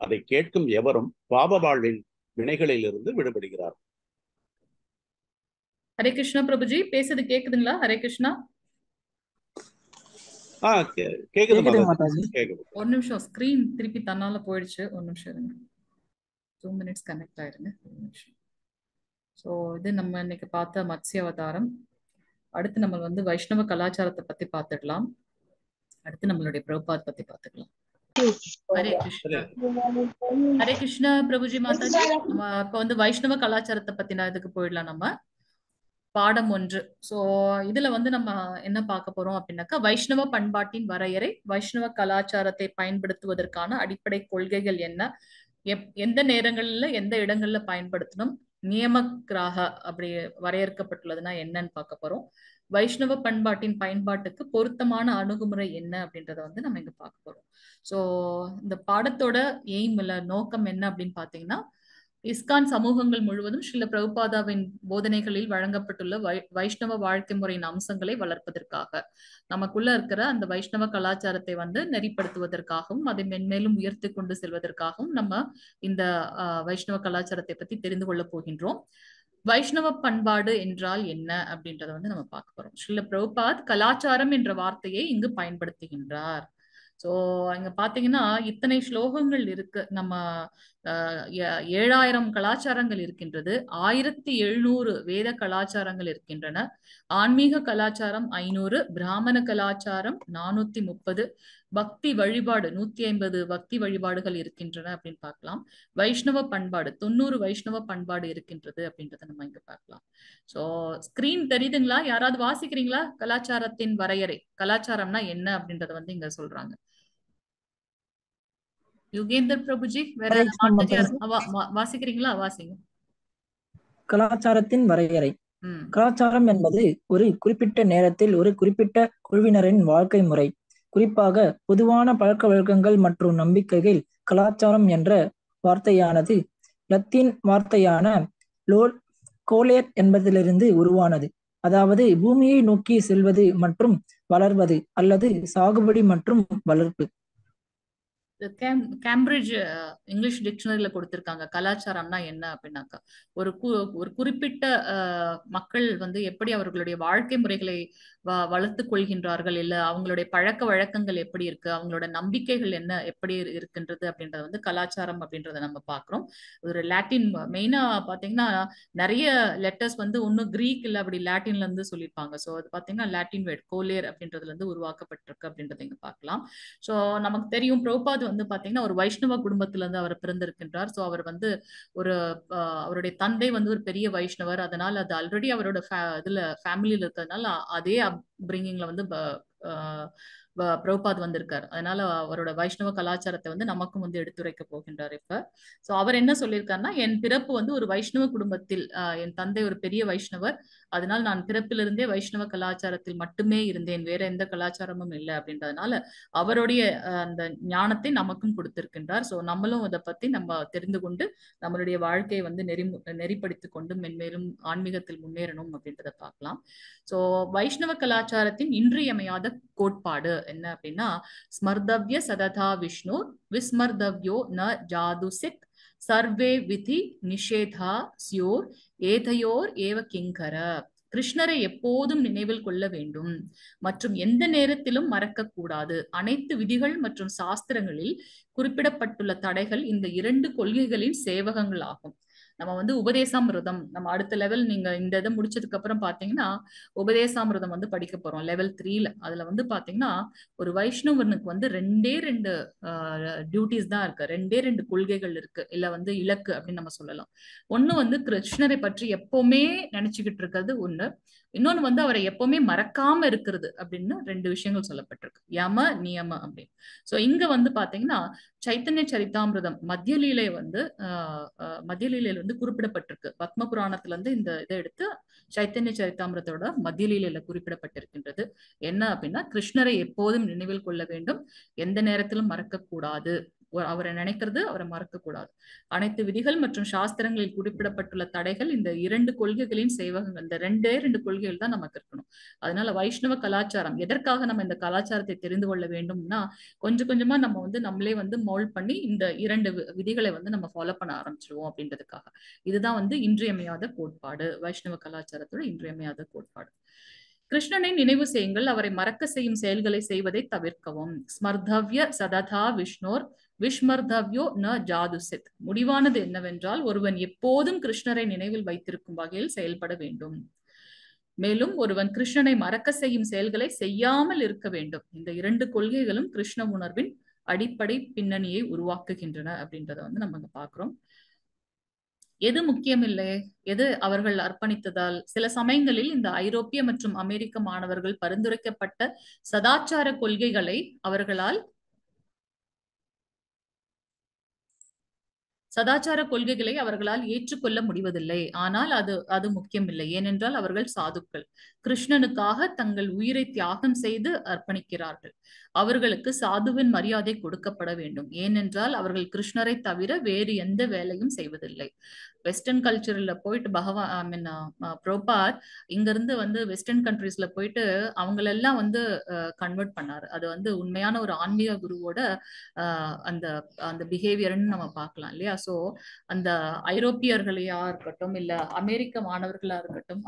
S4: அதை கேட்கும் எவரும் பாப வாழ்வின் வினைகளிலிருந்து விடுபடுகிறார்.
S1: ஹரே கிருஷ்ணா பிரபுஜி, பேசுறது கேக்குதுங்களா? ஹரே கிருஷ்ணா.
S4: கேக்குது.
S1: ஒரு நிமிஷம், ஸ்கிரீன் திருப்பி தன்னால போயிடுச்சு. ஒரு நிமிஷம் இருங்க, 2 minutes கனெக்ட் ஆயிருங்க. ஸோ இது நம்ம இன்னைக்கு பார்த்த மத்ஸ்ய அவதாரம். அடுத்து நம்ம வந்து வைஷ்ணவ கலாச்சாரத்தை பத்தி பார்த்துடலாம். அடுத்து நம்மளுடைய பிரபுபாத் பத்தி பார்த்துக்கலாம். ஹரே கிருஷ்ணா. ஹரே கிருஷ்ணா பிரபுஜி மாதாஜி. இப்ப வந்து வைஷ்ணவ கலாச்சாரத்தை பத்தின இதுக்கு போயிடலாம். நம்ம பாடம் 1. ஸோ இதுல வந்து நம்ம என்ன பார்க்க போறோம் அப்படின்னாக்கா, வைஷ்ணவ பண்பாட்டின் வரையறை, வைஷ்ணவ கலாச்சாரத்தை பயன்படுத்துவதற்கான அடிப்படை கொள்கைகள் என்ன, எந்த நேரங்கள்ல எந்த இடங்கள்ல பயன்படுத்தணும், நியமக்கிராக அப்படி வரையறுக்கப்பட்டுள்ளதுன்னா என்னன்னு பார்க்க போறோம். வைஷ்ணவ பண்பாட்டின் பயன்பாட்டுக்கு பொருத்தமான அணுகுமுறை என்ன அப்படின்றத வந்து நம்ம இங்க பார்க்க போறோம். ஸோ இந்த பாடத்தோட எய்ம் இல்ல நோக்கம் என்ன அப்படின்னு பாத்தீங்கன்னா, இஸ்கான் சமூகங்கள் முழுவதும் ஸ்ரீல பிரபுபாதாவின் போதனைகளில் வழங்கப்பட்டுள்ள வைஷ்ணவ வாழ்க்கை முறையின் அம்சங்களை வளர்ப்பதற்காக, நமக்குள்ள இருக்கிற அந்த வைஷ்ணவ கலாச்சாரத்தை வந்து நெறிப்படுத்துவதற்காகவும் அதை மென்மேலும் உயர்த்தி கொண்டு செல்வதற்காகவும் நம்ம இந்த வைஷ்ணவ கலாச்சாரத்தை பத்தி தெரிந்து கொள்ள போகின்றோம். வைஷ்ணவ பண்பாடு என்றால் என்ன அப்படின்றத வந்து நம்ம பார்க்க போறோம். ஸ்ரீல பிரபுபாத் கலாச்சாரம் என்ற வார்த்தையை இங்கு பயன்படுத்துகின்றார். சோ இங்க பாத்தீங்கன்னா இத்தனை ஸ்லோகங்கள் இருக்கு. நம்ம 7000 கலாச்சாரங்கள் இருக்கின்றது, 1700 வேத கலாச்சாரங்கள் இருக்கின்றன, ஆன்மீக கலாச்சாரம் 500, பிராமண கலாச்சாரம் 430, பக்தி வழிபாடு 150 பக்தி வழிபாடுகள் இருக்கின்றன அப்படின்னு பார்க்கலாம். வைஷ்ணவ பண்பாடு 90 வைஷ்ணவ பண்பாடு இருக்கின்றது அப்படின்றத நம்ம இங்க பார்க்கலாம். சோ ஸ்கிரீன் தெரியுதுங்களா? யாராவது வாசிக்கிறீங்களா? கலாச்சாரத்தின் வரையறை, கலாச்சாரம்னா என்ன அப்படின்றத வந்து இங்க சொல்றாங்க. யுகேந்தர் பிரபுஜி, வேற வாசிக்கிறீங்களா? வாசிங்க.
S2: கலாச்சாரத்தின் வரையறை. கலாச்சாரம் என்பது ஒரு குறிப்பிட்ட நேரத்தில் ஒரு குறிப்பிட்ட குழுவினரின் வாழ்க்கை முறை, குறிப்பாக பொதுவான பழக்க வழக்கங்கள் மற்றும் நம்பிக்கைகள். கலாச்சாரம் என்ற வார்த்தையானது லத்தீன் வார்த்தையான கோலேர் என்பதிலிருந்து உருவானது, அதாவது பூமியை நோக்கி செல்வது மற்றும் வளர்வது அல்லது சாகுபடி மற்றும் வளர்ப்பு.
S1: கேம்பிரிட்ஜ் இங்கிலீஷ் டிக்ஷனரியில கொடுத்திருக்காங்க கலாச்சாரம்னா என்ன அப்படின்னாக்கா, ஒரு குறிப்பிட்ட மக்கள் வந்து எப்படி அவர்களுடைய வாழ்க்கை முறைகளை வளர்த்து கொள்கின்றார்கள், இல்ல அவங்களுடைய பழக்க வழக்கங்கள் எப்படி இருக்கு, அவங்களோட நம்பிக்கைகள் என்ன எப்படி இருக்கின்றது அப்படின்றத வந்து கலாச்சாரம் அப்படின்றத நம்ம பாக்குறோம். ஒரு லாட்டின், மெயினா பாத்தீங்கன்னா நிறைய லெட்டர்ஸ் வந்து ஒன்னும் கிரீக் இல்ல அப்படி லாட்டின்ல இருந்து சொல்லியிருப்பாங்க. ஸோ அது பாத்தீங்கன்னா லாட்டின் வேர்ட் கோலேர் அப்படின்றதுல இருந்து உருவாக்கப்பட்டிருக்கு அப்படின்றத இங்க பார்க்கலாம். ஸோ நமக்கு தெரியும் பிரபுபாத் வந்து பாத்தீங்கன்னா ஒரு வைஷ்ணவ குடும்பத்துல இருந்து அவர் பிறந்திருக்கின்றார். ஸோ அவர் வந்து அவருடைய தந்தை வந்து ஒரு பெரிய வைஷ்ணவர், அதனால அது ஆல்ரெடி அவரோட இதுல ஃபேமிலியில இருக்கிறதுனால அதே அப்ரிங்கிங்ல வந்து பிரபுபாத் வந்திருக்காரு. அதனால அவரோட வைஷ்ணவ கலாச்சாரத்தை வந்து நமக்கும் வந்து எடுத்துரைக்க போகின்றார் இப்ப. சோ அவர் என்ன சொல்லியிருக்காருன்னா, என் பிறப்பு வந்து ஒரு வைஷ்ணவ குடும்பத்தில், என் தந்தை ஒரு பெரிய வைஷ்ணவர், அதனால் நான் பிறப்பிலிருந்தே வைஷ்ணவ கலாச்சாரத்தில் மட்டுமே இருந்தேன், வேற எந்த கலாச்சாரமும் இல்லை அப்படின்றதுனால அவருடைய அந்த ஞானத்தை நமக்கும் கொடுத்திருக்கின்றார். சோ நம்மளும் அதை பத்தி நம்ம தெரிந்து கொண்டு நம்மளுடைய வாழ்க்கையை வந்து நெறிப்படுத்திக் கொண்டு மென்மேலும் ஆன்மீகத்தில் முன்னேறணும் அப்படின்றத பார்க்கலாம். சோ வைஷ்ணவ கலாச்சாரத்தின் இன்றியமையாத கோட்பாடு என்ன அப்படின்னா, ஸ்மர்தவ்ய சததா விஷ்ணு விஸ்மர்தவ்யோ ந ஜாதுசித் சர்வே விதி நிஷேதா ஸ்யோர் ஏதையோர் ஏவ கிங்கர. கிருஷ்ணரை எப்போதும் நினைவில் கொள்ள வேண்டும் மற்றும் எந்த நேரத்திலும் மறக்க கூடாது. அனைத்து விதிகள் மற்றும் சாஸ்திரங்களில் குறிப்பிடப்பட்டுள்ள தடைகள் இந்த 2 கொள்கைகளின் சேவகங்கள் ஆகும். நம்ம வந்து உபதேசாமிருதம் நம்ம அடுத்த லெவல், நீங்க இந்த இதை முடிச்சதுக்கு அப்புறம் பாத்தீங்கன்னா உபதேசாமிருதம் வந்து படிக்க போறோம் லெவல் 3ல. அதுல வந்து பாத்தீங்கன்னா ஒரு வைஷ்ணவனுக்கு வந்து ரெண்டே ரெண்டு டியூட்டிஸ் தான் இருக்கு, ரெண்டே ரெண்டு கொள்கைகள் இருக்கு, இல்ல வந்து இலக்கு அப்படின்னு நம்ம சொல்லலாம். ஒண்ணு வந்து கிருஷ்ணரை பற்றி எப்பவுமே நினைச்சுக்கிட்டு இருக்கிறது ஒண்ணு, இன்னொன்னு வந்து அவரை எப்பவுமே மறக்காம இருக்கிறது அப்படின்னு ரெண்டு விஷயங்கள் சொல்லப்பட்டிருக்கு, யம நியம அப்படின்னு. சோ இங்க வந்து பாத்தீங்கன்னா சைத்தன்ய சரிதாமிருதம் மத்திய லீலை வந்து மத்திய லீலையில வந்து குறிப்பிடப்பட்டிருக்கு. பத்ம புராணத்துல இருந்து இந்த இதை எடுத்து சைத்தன்ய சரிதாமிரத்தோட மத்திய லீலையில குறிப்பிடப்பட்டிருக்கின்றது. என்ன அப்படின்னா கிருஷ்ணரை எப்போதும் நினைவில் கொள்ள வேண்டும், எந்த நேரத்திலும் மறக்க கூடாது, அவரை நினைக்கிறது, அவரை மறக்க கூடாது. அனைத்து விதிகள் மற்றும் சாஸ்திரங்களில் குறிப்பிடப்பட்டுள்ள தடைகள் இந்த இரண்டு கொள்கைகளின் சேவகங்கள், இந்த ரெண்டே ரெண்டு கொள்கைகள் தான் நமக்கு இருக்கணும். அதனால வைஷ்ணவ கலாச்சாரம், எதற்காக நம்ம இந்த கலாச்சாரத்தை தெரிந்து கொள்ள வேண்டும்னா கொஞ்சம் கொஞ்சமா நம்ம வந்து நம்மளே வந்து மோல்ட் பண்ணி இந்த இரண்டு விதிகளை வந்து நம்ம ஃபாலோ பண்ண ஆரம்பிச்சிருவோம் அப்படின்றதுக்காக. இதுதான் வந்து இன்றியமையாத கோட்பாடு, வைஷ்ணவ கலாச்சாரத்தோட இன்றியமையாத கோட்பாடு. கிருஷ்ணனை நினைவு செய்யுங்கள், அவரை மறக்க செய்யும் செயல்களை செய்வதை தவிர்க்கவும். ஸ்மர்தவ்ய சததா விஷ்ணோர் விஸ்மர்தவ்யோ ந ஜாதுசித். முடிவானது என்னவென்றால் ஒருவன் எப்போதும் கிருஷ்ணரை நினைவில் வைத்திருக்கும் வகையில் செயல்பட வேண்டும். மேலும் ஒருவன் கிருஷ்ணனை மறக்க செய்யும் செயல்களை செய்யாமல் இருக்க வேண்டும். இந்த இரண்டு கொள்கைகளும் கிருஷ்ண உணர்வின் அடிப்படை பின்னணியை உருவாக்குகின்றன அப்படின்றத வந்து நம்ம இங்க பாக்குறோம். எது முக்கியமில்லை, எது அவர்கள் அர்ப்பணித்ததால். சில சமயங்களில் இந்த ஐரோப்பிய மற்றும் அமெரிக்க மாணவர்கள் பரிந்துரைக்கப்பட்ட சதாச்சார கொள்கைகளை அவர்களால் ஏற்றுக்கொள்ள முடிவதில்லை. ஆனால் அது முக்கியமில்லை, ஏனென்றால் அவர்கள் சாதுக்கள், கிருஷ்ணனுக்காக தங்கள் உயிரை தியாகம் செய்து அர்ப்பணிக்கிறார்கள். அவர்களுக்கு சாதுவின் மரியாதை கொடுக்கப்பட வேண்டும், ஏனென்றால் அவர்கள் கிருஷ்ணரை தவிர வேறு எந்த வேலையும் செய்வதில்லை. வெஸ்டர்ன் கல்ச்சர்ல போயிட்டு பிரபுபாத் இங்க இருந்து வந்து வெஸ்டர்ன் கண்ட்ரீஸ்ல போயிட்டு அவங்களெல்லாம் வந்து கன்வெர்ட் பண்ணாரு. அது வந்து உண்மையான ஒரு ஆன்மீக குருவோட அந்த அந்த பிஹேவியர்னு நம்ம பார்க்கலாம் இல்லையா. சோ அந்த ஐரோப்பியர்களையா இருக்கட்டும் இல்ல அமெரிக்க மாணவர்களா இருக்கட்டும்,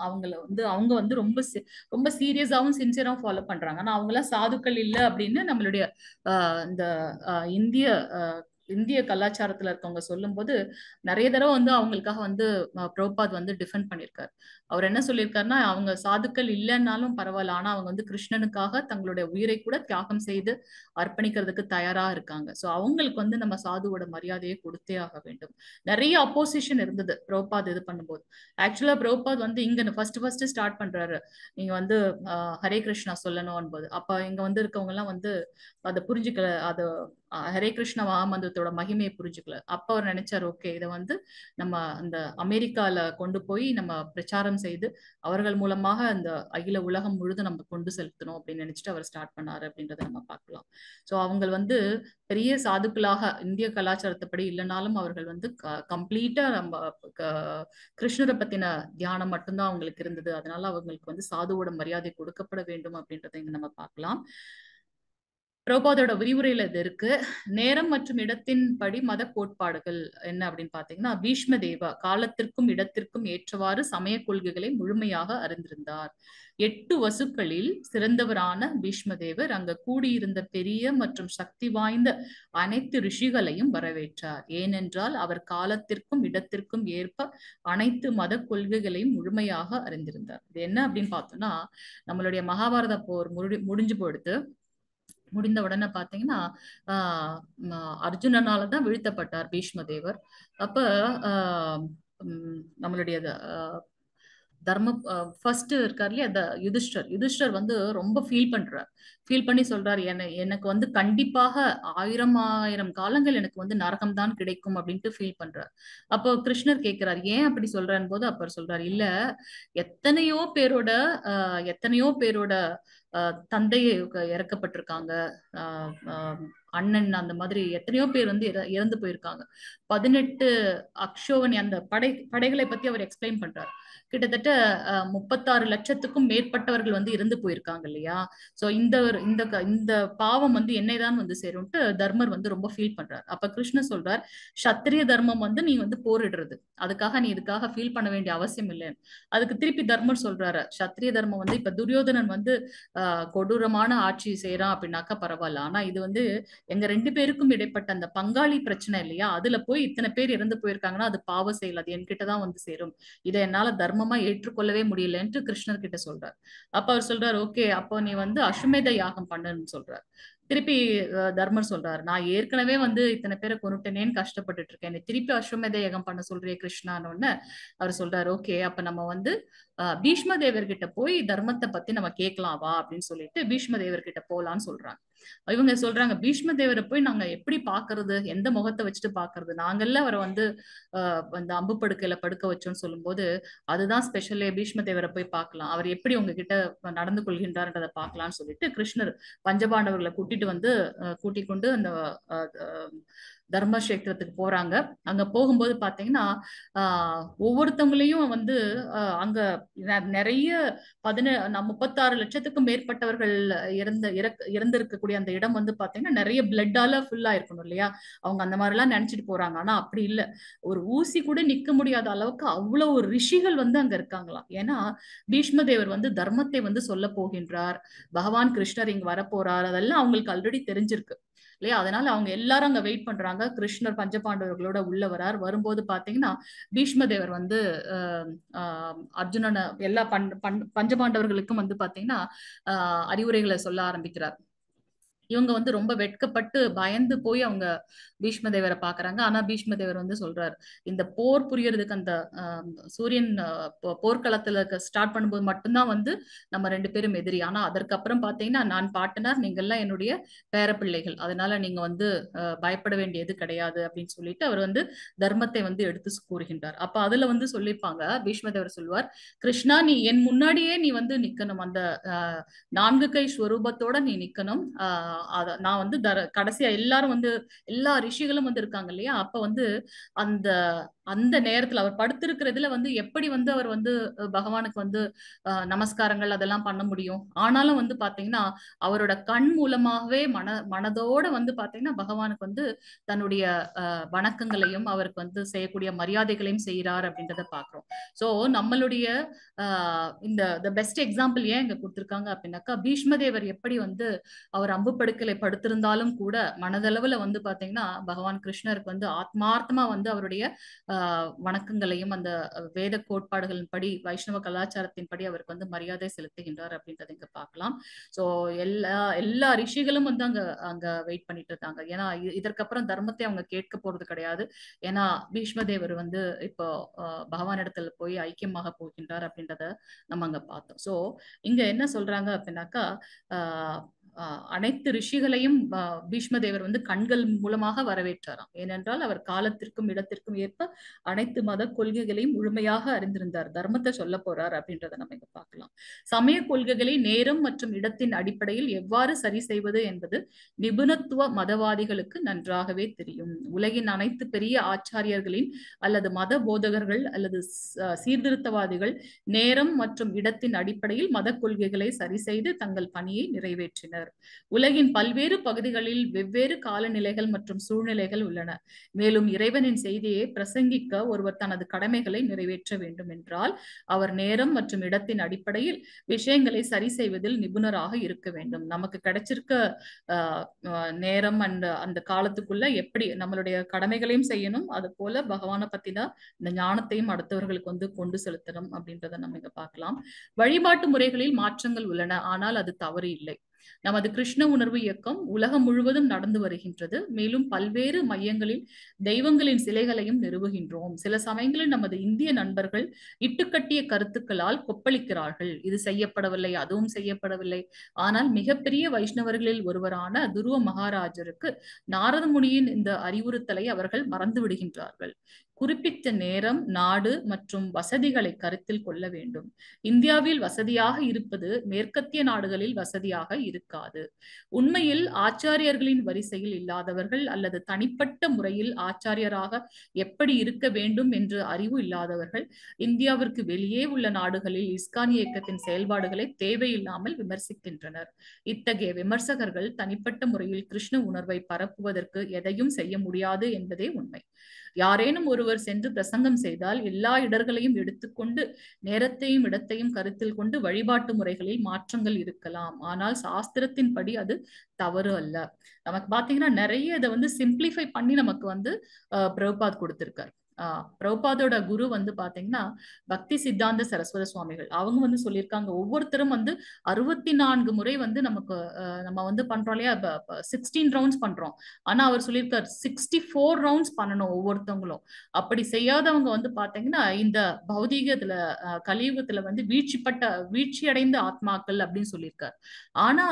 S1: அவங்க வந்து ரொம்ப சீரியஸாவும் சின்சியராவும் ஃபாலோ பண்றாங்க. ஆனா அவங்க எல்லாம் சாதுக்கள் இல்ல அப்படின்னு நம்மளுடைய இந்த இந்திய கலாச்சாரத்துல இருக்கவங்க சொல்லும் போது நிறைய தடவை வந்து அவங்களுக்காக வந்து பிரபுபாத் வந்து டிஃபெண்ட் பண்ணியிருக்காரு. அவர் என்ன சொல்லியிருக்காருன்னா, அவங்க சாதுக்கள் இல்லைன்னாலும் பரவாயில்ல, ஆனா அவங்க வந்து கிருஷ்ணனுக்காக தங்களுடைய உயிரை கூட தியாகம் செய்து அர்ப்பணிக்கிறதுக்கு தயாரா இருக்காங்க. சோ அவங்களுக்கு வந்து நம்ம சாதுவோட மரியாதையை கொடுத்தே ஆக வேண்டும். நிறைய அப்போசிஷன் இருந்தது பிரபுபாத் இது பண்ணும்போது. ஆக்சுவலா பிரபுபாத் வந்து இங்க ஃபர்ஸ்ட் ஸ்டார்ட் பண்றாரு, நீங்க வந்து ஹரே கிருஷ்ணா சொல்லணும் போது. அப்ப இங்க வந்து இருக்கவங்க எல்லாம் வந்து அதை புரிஞ்சுக்கல, அது ஹரே கிருஷ்ண மகாமந்திரத்தோட மகிமையை புரிஞ்சுக்கல. அப்ப அவர் நினைச்சார், ஓகே இதை வந்து நம்ம அந்த அமெரிக்கால கொண்டு போய் நம்ம பிரச்சாரம் செய்து அவர்கள் மூலமாக அந்த அகில உலகம் முழுதும் நம்ம கொண்டு செலுத்தணும் அப்படின்னு நினைச்சிட்டு அவர் ஸ்டார்ட் பண்ணாரு அப்படின்றத நம்ம பார்க்கலாம். சோ அவங்க வந்து பெரிய சாதுக்களாக இந்திய கலாச்சாரத்தைப்படி இல்லைனாலும் அவர்கள் வந்து கம்ப்ளீட்டா நம்ம கிருஷ்ணரை பத்தின தியானம் மட்டும்தான் அவங்களுக்கு இருந்தது. அதனால அவங்களுக்கு வந்து சாதுவோட மரியாதை கொடுக்கப்பட வேண்டும் அப்படின்றத இங்க நம்ம பார்க்கலாம். பிரபுபாதோட விரிவுரையில இது இருக்கு. நேரம் மற்றும் இடத்தின் படி மத கோட்பாடுகள் என்ன அப்படின்னு பாத்தீங்கன்னா, பீஷ்ம தேவா காலத்திற்கும் இடத்திற்கும் ஏற்றவாறு சமய கொள்கைகளை முழுமையாக அறிந்திருந்தார். 8 வசுக்களில் சிறந்தவரான பீஷ்மதேவர் அங்க கூடியிருந்த பெரிய மற்றும் சக்தி வாய்ந்த அனைத்து ரிஷிகளையும் வரவேற்றார். ஏனென்றால் அவர் காலத்திற்கும் இடத்திற்கும் ஏற்ப அனைத்து மத கொள்கைகளையும் முழுமையாக அறிந்திருந்தார். இது என்ன அப்படின்னு பார்த்தோம்னா, நம்மளுடைய மகாபாரத போர் முடிந்த உடனே பாத்தீங்கன்னா அர்ஜுனனாலதான் வீழ்த்தப்பட்டார் பீஷ்மதேவர். அப்ப நம்மளுடைய ஃபர்ஸ்ட் இருக்கார் இல்லையா, அந்த யுதிஷ்டர் வந்து ரொம்ப ஃபீல் பண்ணி சொல்றாரு, எனக்கு வந்து கண்டிப்பாக 1000 காலங்கள் எனக்கு வந்து நரகம் தான் கிடைக்கும் அப்படின்ட்டு ஃபீல் பண்றாரு. அப்போ கிருஷ்ணர் கேட்கிறார், ஏன் அப்படி சொல்றேன்னு போது அப்பர் சொல்றாரு, இல்ல எத்தனையோ பேரோட தந்தை இறக்கப்பட்டிருக்காங்க, அண்ணன் அந்த மாதிரி எத்தனையோ பேர் வந்து இறந்து போயிருக்காங்க. 18 அக்ஷோவனி அந்த படைகளை பத்தி அவர் எக்ஸ்பிளைன் பண்றாரு. கிட்டத்தட்ட 36 லட்சத்துக்கும் மேற்பட்டவர்கள் வந்து இறந்து போயிருக்காங்க இல்லையா. சோ இந்த பாவம் வந்து என்னைதான் வந்து சேரும்ட்டு தர்மர் வந்து ரொம்ப ஃபீல் பண்றாரு. அப்ப கிருஷ்ணர் சொல்றார், சத்திரிய தர்மம் வந்து நீ வந்து போரிடுறது, அதுக்காக நீ இதுக்காக ஃபீல் பண்ண வேண்டிய அவசியம் இல்லை. அதுக்கு திருப்பி தர்மர் சொல்றாரு, சத்திரிய தர்மம் வந்து இப்ப துரியோதனன் வந்து கொடூரமான ஆட்சி செய்யறான் அப்படின்னாக்கா பரவாயில்ல, ஆனா இது வந்து எங்க 2 பேருக்கும் இடைப்பட்ட அந்த பங்காளி பிரச்சனை இல்லையா, அதுல போய் போய் இத்தனை பேர் இறந்து போயிருக்காங்கன்னா அது பாவ செயல், அது என்கிட்டதான் வந்து சேரும், இதை என்னால தர்மமா ஏற்றுக்கொள்ளவே முடியலன்ட்டு கிருஷ்ணர் கிட்ட சொல்றார். அப்ப அவர் சொல்றாரு, ஓகே அப்போ நீ வந்து அஸ்வமேத யாகம் பண்ணுன்னு சொல்றார். திருப்பி தர்மர் சொல்றாரு, நான் ஏற்கனவே வந்து இத்தனை பேரை கொண்டுட்டேனேன்னு கஷ்டப்பட்டுட்டு இருக்கேன், நீ திருப்பி அஸ்வமேத யாகம் பண்ண சொல்றியே கிருஷ்ணான்னு. அவர் சொல்றாரு, ஓகே அப்ப நம்ம வந்து பீஷ்ம தேவர்கிட்ட போய் தர்மத்தை பத்தி நம்ம கேட்கலாம் வா அப்படின்னு சொல்லிட்டு பீஷ்ம தேவர்கிட்ட போலான்னு சொல்றாங்க. இவங்க சொல்றாங்க, பீஷ்ம தேவரை போய் நாங்க எப்படி பாக்குறது, எந்த முகத்தை வச்சுட்டு பாக்குறது, நாங்கள்ல அவரை வந்து அந்த அம்பு படுக்கையில படுக்க வச்சோம்னு சொல்லும்போது அதுதான் ஸ்பெஷலே, பீஷ்ம தேவரை போய் பார்க்கலாம், அவர் எப்படி உங்ககிட்ட நடந்து கொள்கின்றார்ன்றதை பார்க்கலாம்னு சொல்லிட்டு கிருஷ்ணர் பஞ்சபாண்டவர்களை கூட்டிக் கொண்டு அந்த தர்மக்ஷேத்திரத்துக்கு போறாங்க. அங்க போகும்போது பாத்தீங்கன்னா ஒவ்வொருத்தவங்களையும் வந்து அங்க நிறைய 36 லட்சத்துக்கும் மேற்பட்டவர்கள் இறந்திருக்கக்கூடிய அந்த இடம் வந்து பாத்தீங்கன்னா நிறைய பிளட்டால ஃபுல்லா இருக்கணும் இல்லையா, அவங்க அந்த மாதிரி எல்லாம் நினைச்சிட்டு போறாங்க. ஆனா அப்படி இல்லை, ஒரு ஊசி கூட நிக்க முடியாத அளவுக்கு அவ்வளவு ஒரு ரிஷிகள் வந்து அங்க இருக்காங்களாம். ஏன்னா பீஷ்ம தேவர் வந்து தர்மத்தை வந்து சொல்ல போகின்றார், பகவான் கிருஷ்ணர் இங்க வரப்போறார், அதெல்லாம் அவங்களுக்கு ஆல்ரெடி தெரிஞ்சிருக்கு இல்லையா. அதனால அவங்க எல்லாரும் அங்க வெயிட் பண்றாங்க. கிருஷ்ணர் பஞ்சபாண்டவர்களோட உள்ள வரார். வரும்போது பாத்தீங்கன்னா பீஷ்ம தேவர் வந்து அர்ஜுனனை எல்லா பஞ்சபாண்டவர்களுக்கும் வந்து பாத்தீங்கன்னா அறிவுரைகளை சொல்ல ஆரம்பிக்கிறார். இவங்க வந்து ரொம்ப வெட்கப்பட்டு பயந்து போய் அவங்க பீஷ்ம தேவரை பாக்குறாங்க. ஆனா பீஷ்ம தேவர் வந்து சொல்றாரு, இந்த போர் புரியறதுக்கு அந்த சூரியன் போர்க்களத்துல ஸ்டார்ட் பண்ணும்போது மட்டும்தான் வந்து நம்ம 2 பேரும் எதிரி, ஆனா அதற்கப்புறம் பாத்தீங்கன்னா நான் பார்ட்னர், நீங்க எல்லாம் என்னுடைய பேரப்பிள்ளைகள், அதனால நீங்க வந்து பயப்பட வேண்டியது கிடையாது அப்படின்னு சொல்லிட்டு அவர் வந்து தர்மத்தை வந்து எடுத்து கூறுகின்றார். அப்ப அதுல வந்து சொல்லிப்பாங்க, பீஷ்ம தேவர் சொல்வார், கிருஷ்ணா நீ என் முன்னாடியே நீ வந்து நிக்கணும், அந்த 4 கை ஸ்வரூபத்தோட நீ நிக்கணும். நான் வந்து கடைசியா எல்லாரும் வந்து எல்லா ரிஷிகளும் வந்து இருக்காங்க இல்லையா, அப்ப வந்து அந்த அந்த நேரத்துல அவர் படுத்திருக்கிறதுல வந்து எப்படி வந்து அவர் வந்து பகவானுக்கு வந்து நமஸ்காரங்கள் அதெல்லாம் பண்ண முடியும். ஆனாலும் வந்து பாத்தீங்கன்னா அவரோட கண் மூலமாகவே மனதோட வந்து பாத்தீங்கன்னா பகவானுக்கு வந்து தன்னுடைய வணக்கங்களையும் அவருக்கு வந்து செய்யக்கூடிய மரியாதைகளையும் செய்யறார் அப்படின்றத பாக்குறோம். சோ நம்மளுடைய இந்த பெஸ்ட் எக்ஸாம்பிள் ஏன் இங்க கொடுத்திருக்காங்க அப்படின்னாக்கா, பீஷ்மதேவர் எப்படி வந்து அவர் அம்பு படுக்கலை படுத்திருந்தாலும் கூட மனதளவுல வந்து பாத்தீங்கன்னா பகவான் கிருஷ்ணருக்கு வந்து ஆத்மார்த்தமா வந்து அவருடைய வணக்கங்களையும் அந்த வேத கோட்பாடுகளின் படி வைஷ்ணவ கலாச்சாரத்தின் படி அவருக்கு வந்து மரியாதை செலுத்துகின்றார் அப்படின்றத இங்க பார்க்கலாம். சோ எல்லா ரிஷிகளும் வந்து அங்க வெயிட் பண்ணிட்டு இருக்காங்க. ஏன்னா இதற்கப்புறம் தர்மத்தை அவங்க கேட்க போறது கிடையாது. ஏன்னா பீஷ்மதேவர் வந்து இப்போ பகவான் இடத்துல போய் ஐக்கியமாக போகின்றார் அப்படின்றத நம்ம அங்க பார்த்தோம். சோ இங்க என்ன சொல்றாங்க அப்படின்னாக்கா, அனைத்து ரிஷிகளையும் பீஷ்மதேவர் வந்து கண்கள் மூலமாக வரவேற்றாராம். ஏனென்றால் அவர் காலத்திற்கும் இடத்திற்கும் ஏற்ப அனைத்து மத கொள்கைகளையும் முழுமையாக அறிந்திருந்தார். தர்மத்தை சொல்ல போறார் அப்படின்றத நம்ம இங்க பார்க்கலாம். சமய கொள்கைகளை நேரம் மற்றும் இடத்தின் அடிப்படையில் எவ்வாறு சரி செய்வது என்பது நிபுணத்துவ மதவாதிகளுக்கு நன்றாகவே தெரியும். உலகின் அனைத்து பெரிய ஆச்சாரியர்களின் அல்லது மத போதகர்கள் அல்லது சீர்திருத்தவாதிகள் நேரம் மற்றும் இடத்தின் அடிப்படையில் மத கொள்கைகளை சரி செய்து தங்கள் பணியை நிறைவேற்றினர். உலகின் பல்வேறு பகுதிகளில் வெவ்வேறு காலநிலைகள் மற்றும் சூழ்நிலைகள் உள்ளன. மேலும் இறைவனின் செய்தியை பிரசங்கிக்க ஒருவர் தனது கடமைகளை நிறைவேற்ற வேண்டும் என்றால் அவர் நேரம் மற்றும் இடத்தின் அடிப்படையில் விஷயங்களை சரி செய்வதில் நிபுணராக இருக்க வேண்டும். நமக்கு கிடைச்சிருக்க நேரம் அந்த காலத்துக்குள்ள எப்படி நம்மளுடைய கடமைகளையும் செய்யணும், அது போல பகவானை பத்தி தான் இந்த ஞானத்தையும் அடுத்தவர்களுக்கு வந்து கொண்டு செலுத்தணும் அப்படின்றத நம்ம இங்க பார்க்கலாம். வழிபாட்டு முறைகளில் மாற்றங்கள் உள்ளன, ஆனால் அது தவறு இல்லை. நமது கிருஷ்ண உணர்வு இயக்கம் உலகம் முழுவதும் நடந்து வருகின்றது. மேலும் பல்வேறு மையங்களில் தெய்வங்களின் சிலைகளையும் நிறுவுகின்றோம். சில சமயங்களில் நமது இந்திய நண்பர்கள் இட்டுக்கட்டிய கருத்துக்களால் கொப்பளிக்கிறார்கள். இது செய்யப்படவில்லை, அதுவும் செய்யப்படவில்லை. ஆனால் மிகப்பெரிய வைஷ்ணவர்களில் ஒருவரான துருவ மகாராஜருக்கு நாரத முனியின் இந்த அறிவுறுத்தலை அவர்கள் மறந்து விடுகின்றார்கள். குறிப்பிட்ட நேரம், நாடு மற்றும் வசதிகளை கருத்தில் கொள்ள வேண்டும். இந்தியாவில் வசதியாக இருப்பது மேற்கத்திய நாடுகளில் வசதியாக இருக்காது. உண்மையில் ஆச்சாரியர்களின் வரிசையில் இல்லாதவர்கள் அல்லது தனிப்பட்ட முறையில் ஆச்சாரியராக எப்படி இருக்க வேண்டும் என்று அறிவு இல்லாதவர்கள் இந்தியாவிற்கு வெளியே உள்ள நாடுகளில் இஸ்கான் இயக்கத்தின் செயல்பாடுகளை தேவையில்லாமல் விமர்சிக்கின்றனர். இத்தகைய விமர்சகர்கள் தனிப்பட்ட முறையில் கிருஷ்ண உணர்வை பரப்புவதற்கு எதையும் செய்ய முடியாது என்பதே உண்மை. யாரேனும் ஒருவர் சென்று பிரசங்கம் செய்தால் எல்லா இடர்களையும் எடுத்துக்கொண்டு நேரத்தையும் இடத்தையும் கருத்தில் கொண்டு வழிபாட்டு முறைகளில் மாற்றங்கள் இருக்கலாம், ஆனால் சாஸ்திரத்தின்படி அது தவறு அல்ல. நமக்கு பாத்தீங்கன்னா நிறைய இதை வந்து சிம்பிளிஃபை பண்ணி நமக்கு வந்து பிரபுபாத் கொடுத்திருக்காரு. பிரபுபாதோட குரு வந்து பாத்தீங்கன்னா பக்தி சித்தாந்த சரஸ்வத சுவாமிகள். அவங்க வந்து சொல்லியிருக்காங்க, ஒவ்வொருத்தரும் வந்து 64 முறை வந்து நமக்கு நம்ம வந்து பண்றோம் இல்லையா, 16 ரவுண்ட்ஸ் பண்றோம். ஆனா அவர் சொல்லியிருக்காரு 64 ரவுண்ட்ஸ் பண்ணணும் ஒவ்வொருத்தவங்களும். அப்படி செய்யாதவங்க வந்து பாத்தீங்கன்னா இந்த பௌதீகத்துல கலியுகத்துல வந்து வீழ்ச்சி அடைந்த ஆத்மாக்கள் அப்படின்னு சொல்லியிருக்காரு. ஆனா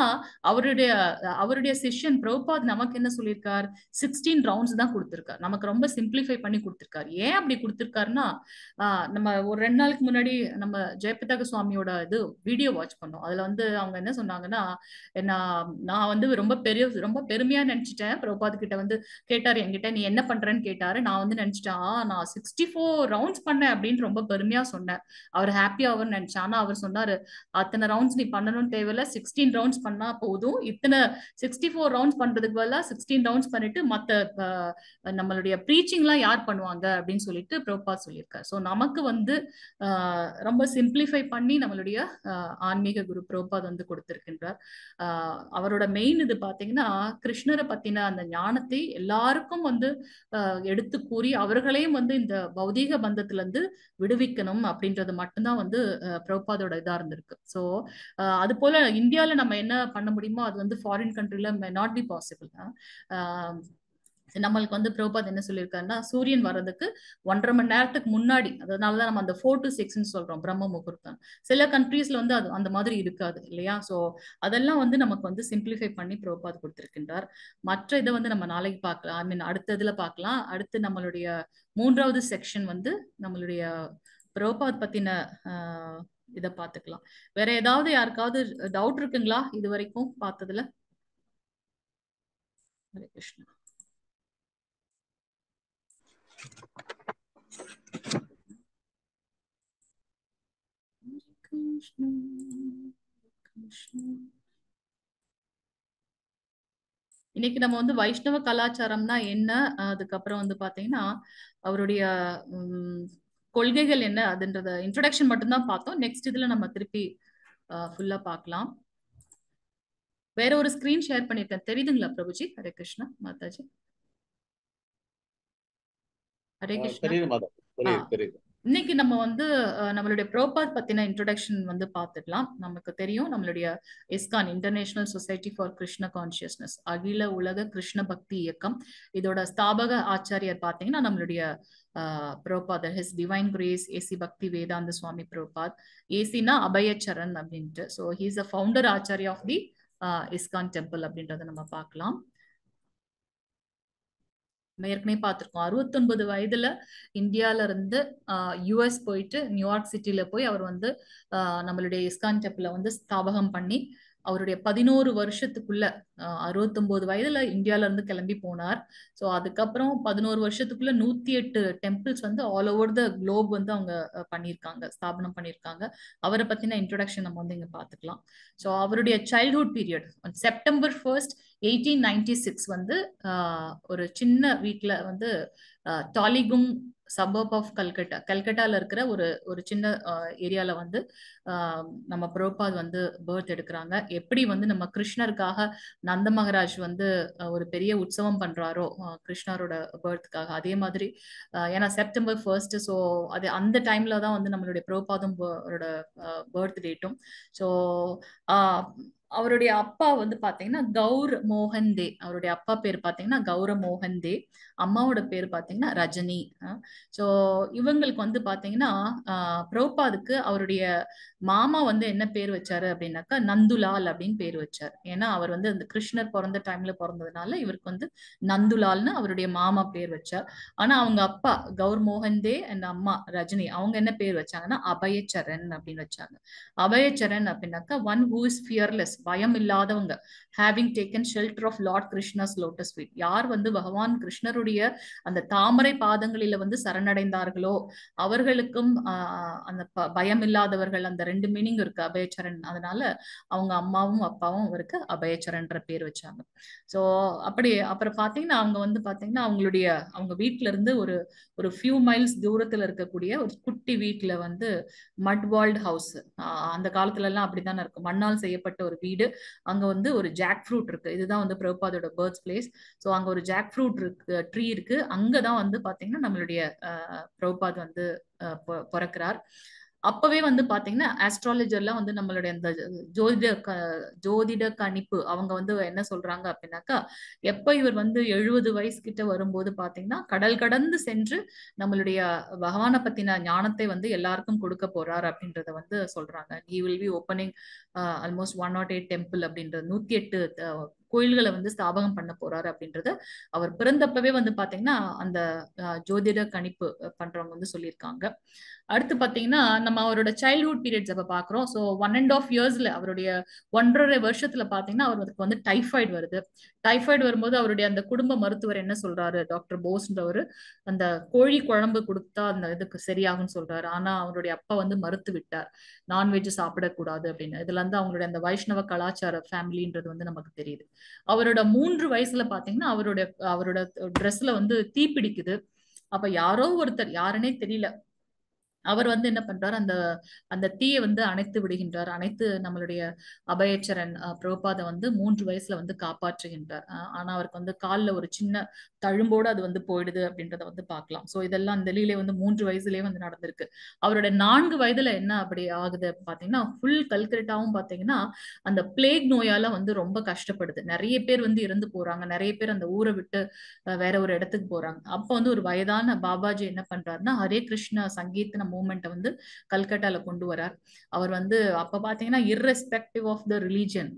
S1: அவருடைய சிஷ்யன் பிரபுபாத் நமக்கு என்ன சொல்லியிருக்கார், 16 ரவுண்ட்ஸ் தான் கொடுத்திருக்காரு. நமக்கு ரொம்ப சிம்பிளிஃபை பண்ணி கொடுத்திருக்காரு. ஏன் அப்படி கொடுத்திருக்காருன்னா, நம்ம ஒரு 2 நாளுக்கு முன்னாடி நம்ம ஜெயபிரதாக சுவாமியோட இது வீடியோ வாட்ச் பண்ணோம். அதுல வந்து அவங்க என்ன சொன்னாங்கன்னா, நான் வந்து ரொம்ப பெருமையா நினைச்சிட்டேன். பிரபுபாத் கிட்ட வந்து கேட்டாரு, என்கிட்ட நீ என்ன பண்றேன்னு கேட்டாரு. நான் வந்து நினைச்சிட்டேன், நான் 64 ரவுண்ட்ஸ் பண்ணேன் அப்படின்னு ரொம்ப பெருமையா சொன்னேன். அவர் ஹாப்பியா அவர் நினைச்சேன். ஆனா அவர் சொன்னாரு, அத்தனை ரவுண்ட்ஸ் நீ பண்ணணும்னு தேவையில்ல, 16 ரவுண்ட்ஸ் பண்ணா போதும். இத்தனை 64 ரவுண்ட்ஸ் பண்றதுக்கு பதிலா 16 ரவுண்ட்ஸ் பண்ணிட்டு மத்த நம்மளுடைய ப்ரீச்சிங் எல்லாம் யார் பண்ணுவாங்க அப்படின்னு சொல்லிட்டு பிரபுபாத் சொல்லியிருக்காரு. ஸோ நமக்கு வந்து ரொம்ப சிம்பிளிஃபை பண்ணி நம்மளுடைய ஆன்மீக குரு பிரபுபாத் வந்து கொடுத்திருக்கின்றார். அவரோட மெயின் இது பாத்தீங்கன்னா கிருஷ்ணரை பத்தின அந்த ஞானத்தை எல்லாருக்கும் வந்து எடுத்து கூறி அவர்களையும் வந்து இந்த பௌதீக பந்தத்துல இருந்து விடுவிக்கணும் அப்படின்றது மட்டும்தான் வந்து பிரபுபாதோட இதா இருந்திருக்கு. ஸோ அது போல இந்தியால நம்ம என்ன பண்ண முடியுமோ அது வந்து ஃபாரின் கண்ட்ரில மே நாட் பி பாசிபிள். நம்மளுக்கு வந்து பிரபுபாத் என்ன சொல்லியிருக்காருன்னா, சூரியன் வர்றதுக்கு 1.5 மணி நேரத்துக்கு முன்னாடி, அதனாலதான் நம்ம அந்த 4 to 6 சொல்றோம் பிரம்ம முகூர்த்தம். சில கண்ட்ரீஸ்ல வந்து அது அந்த மாதிரி இருக்காது இல்லையா. சோ அதெல்லாம் வந்து நமக்கு வந்து சிம்பிளிஃபை பண்ணி பிரபுபாத் கொடுத்திருக்கின்றார். மற்ற இதை வந்து நம்ம நாளைக்கு பார்க்கலாம், ஐ மீன் அடுத்த இதுல பார்க்கலாம். அடுத்து நம்மளுடைய 3வது செக்ஷன் வந்து நம்மளுடைய பிரபுபாத் பத்தின இதை பார்த்துக்கலாம். வேற ஏதாவது யாருக்காவது டவுட் இருக்குங்களா இது வரைக்கும் பார்த்ததுல? ஹரே கிருஷ்ணா. இன்னைக்கு நம்ம வந்து வைஷ்ணவ கலாச்சாரம்னா என்ன, அதுக்கப்புறம் வந்து பாத்தீங்கன்னா அவருடைய கொள்கைகள் என்ன அதுன்றத இன்ட்ரோடக்ஷன் மட்டும்தான் பார்த்தோம். நெக்ஸ்ட் இதுல நம்ம திருப்பி ஃபுல்லா பார்க்கலாம். வேற ஒரு ஸ்கிரீன் ஷேர் பண்ணிருக்கேன், தெரியுதுங்களா பிரபுஜி? ஹரே கிருஷ்ணா மாதாஜி. ஹரே கிருஷ்ணா. இன்னைக்கு நம்ம வந்து நம்மளுடைய பிரபுபாத் பத்தின இன்ட்ரோடக்ஷன் வந்து பார்த்துக்கலாம். நமக்கு தெரியும் நம்மளுடைய ISKCON international society for Krishna consciousness, அகில உலக கிருஷ்ண பக்தி இயக்கம், இதோட ஸ்தாபக ஆச்சாரியர் பார்த்தீங்கன்னா நம்மளுடைய Prabhupada, his divine grace AC Bhaktivedanta Swami Prabhupada. ஏசினா அபயச்சரண் அப்படின்ட்டு. So he's a founder acharya of the ISKCON temple அப்படின்றத நம்ம பார்க்கலாம். ஏற்கனவே பார்த்திருக்கோம், 69 வயதுல இந்தியால இருந்து யுஎஸ் போயிட்டு நியூயார்க் சிட்டில போய் அவர் வந்து நம்மளுடைய இஸ்கான் டெம்பிளை வந்து ஸ்தாபகம் பண்ணி அவருடைய 11 வருஷத்துக்குள்ள 69 வயதுல இந்தியால இருந்து கிளம்பி போனார். ஸோ அதுக்கப்புறம் 11 வருஷத்துக்குள்ள 108 டெம்பிள்ஸ் வந்து ஆல் ஓவர் த குளோப் வந்து அவங்க பண்ணியிருக்காங்க, ஸ்தாபனம் பண்ணியிருக்காங்க. அவரை பத்தின இன்ட்ரோடக்ஷன் நம்ம வந்து இங்க பாத்துக்கலாம். ஸோ அவருடைய சைல்ட்ஹுட் பீரியட் செப்டம்பர் 1, 1896 வந்து ஒரு சின்ன வீட்டுல வந்து டாலிகுங் சபர்ப் ஆஃப் கல்கட்டால இருக்கிற ஒரு சின்ன ஏரியால வந்து நம்ம பிரபுபாத் வந்து பர்த் எடுக்கிறாங்க. எப்படி வந்து நம்ம கிருஷ்ணருக்காக நந்த மகாராஜ் வந்து ஒரு பெரிய உற்சவம் பண்றாரோ கிருஷ்ணரோட பர்த்துக்காக, அதே மாதிரி ஏன்னா செப்டம்பர் 1, ஸோ அது அந்த டைம்ல தான் வந்து நம்மளுடைய பிரபுபாதும் பர்த் டேட்டும். ஸோ அவருடைய அப்பா வந்து பாத்தீங்கன்னா கௌர் மோகன் தே, அவருடைய அப்பா பேர் பாத்தீங்கன்னா கௌர மோகன் தே, அம்மாவோட பேர் பாத்தீங்கன்னா ரஜினி. ஸோ இவங்களுக்கு வந்து பாத்தீங்கன்னா பிரபுபாதுக்கு அவருடைய மாமா வந்து என்ன பேர் வச்சாரு அப்படின்னாக்கா நந்துலால் அப்படின்னு பேர் வச்சார். ஏன்னா அவர் வந்து அந்த கிருஷ்ணர் பிறந்த டைம்ல பிறந்ததுனால இவருக்கு வந்து நந்துலால்னு அவருடைய மாமா பேர் வச்சார். ஆனா அவங்க அப்பா கௌர் மோகன் தே அண்ட் அம்மா ரஜினி அவங்க என்ன பேர் வச்சாங்கன்னா அபயச்சரண் அப்படின்னு வச்சாங்க. அபயச்சரண் அப்படின்னாக்கா ஒன் ஹூ இஸ் ஃபியர்லெஸ், பயம் இல்லாதவங்க, having taken shelter of lord Krishna's lotus feet, யார் வந்து பகவான் கிருஷ்ணருடைய அந்த தாமரை பாதங்களில வந்து சரணடைந்தார்களோ அவர்களுக்கும் அந்த பயம் இல்லாதவர்கள், அந்த 2 மீனிங் இருக்கு அபயச்சரண். அதனால அவங்க அம்மாவும் அப்பாவும் அவருக்கு அபயச்சரன்ற பேர் வச்சாங்க. ஸோ அப்படி அப்புறம் பாத்தீங்கன்னா அவங்க வந்து பாத்தீங்கன்னா அவங்க வீட்டுல இருந்து ஒரு ஃபியூ மைல்ஸ் தூரத்துல இருக்கக்கூடிய ஒரு குட்டி வீட்டுல வந்து மட் வால்ட் ஹவுஸ், அந்த காலத்துல எல்லாம் அப்படித்தானே இருக்கும், மண்ணால் செய்யப்பட்ட ஒரு வீடு. அங்க வந்து ஒரு ஜாக் ஃப்ரூட் இருக்கு, இதுதான் வந்து பிரபுபாதோட பர்த் பிளேஸ். ஸோ அங்க ஒரு ஜாக் ஃப்ரூட் இருக்கு, ட்ரீ இருக்கு. அங்கதான் வந்து பாத்தீங்கன்னா நம்மளுடைய பிரபுபாத் வந்து பிறக்கிறார். அப்பவே வந்து பாத்தீங்கன்னா ஆஸ்ட்ராலஜர்லாம் வந்து நம்மளுடைய அந்த ஜோதிட கணிப்பு அவங்க வந்து என்ன சொல்றாங்க அப்படின்னாக்கா, எப்ப இவர் வந்து 70 வயசு கிட்ட வரும்போது பாத்தீங்கன்னா கடல் கடந்து சென்று நம்மளுடைய பகவானை பத்தின ஞானத்தை வந்து எல்லாருக்கும் கொடுக்க போறார் அப்படின்றத வந்து சொல்றாங்க. he will be opening almost 108 temple அப்படின்றது, 108 கோயில்களை வந்து ஸ்தாபகம் பண்ண போறாரு அப்படின்றத அவர் பிறந்தப்பவே வந்து பாத்தீங்கன்னா அந்த ஜோதிட கணிப்பு பண்றவங்க வந்து சொல்லியிருக்காங்க. அடுத்து பாத்தீங்கன்னா நம்ம அவரோட சைல்ட்ஹுட் பீரியட்ஸ் அப்ப பாக்குறோம். ஸோ 1.5 இயர்ஸ்ல அவருடைய 1.5 வருஷத்துல பாத்தீங்கன்னா அவருக்கு வந்து டைஃபாய்டு வருது. டைஃபாய்டு வரும்போது அவருடைய அந்த குடும்ப மருத்துவர் என்ன சொல்றாரு, டாக்டர் போஸ்ன்றவர், அந்த கோழி குழம்பு கொடுத்தா அந்த இதுக்கு சரியாகும்னு சொல்றாரு. ஆனா அவருடைய அப்பா வந்து மறுத்து விட்டார், நான்வெஜ் சாப்பிடக்கூடாது அப்படின்னு. இதுல இருந்து அவங்களுடைய அந்த வைஷ்ணவ கலாச்சார ஃபேமிலின்றது வந்து நமக்கு தெரியுது. அவரோட 3 வயசுல பாத்தீங்கன்னா அவரோட ட்ரெஸ்ல வந்து தீ பிடிக்குது. அப்ப யாரோ ஒருத்தர், யாருன்னே தெரியல, அவர் வந்து என்ன பண்றாரு, அந்த தீயை வந்து அணைத்து விடுகின்றார். அணைத்து நம்மளுடைய அபயச்சரன் பிரபுபாதை வந்து 3 வயசுல வந்து காப்பாற்றுகின்றார். ஆனா அவருக்கு வந்து காலில் ஒரு சின்ன தழும்போடு அது வந்து போயிடுது அப்படின்றத வந்து பார்க்கலாம். ஸோ இதெல்லாம் அந்த லீலை வந்து 3 வயசுலயே வந்து நடந்திருக்கு. அவரோட 4 வயதுல என்ன அப்படி ஆகுது பாத்தீங்கன்னா, ஃபுல் கல்கட்டாவும் பாத்தீங்கன்னா அந்த பிளேக் நோயால வந்து ரொம்ப கஷ்டப்படுது. நிறைய பேர் வந்து இறந்து போறாங்க, நிறைய பேர் அந்த ஊரை விட்டு வேற ஒரு இடத்துக்கு போறாங்க. அப்ப வந்து ஒரு வயதான பாபாஜி என்ன பண்றாருன்னா ஹரே கிருஷ்ணா சங்கீர்த்தன மூமெண்ட்டை வந்து கல்கட்டால கொண்டு வரார். அவர் வந்து அப்ப பாத்தீங்கன்னா irrespective ஆஃப் த ரிலீஜன்,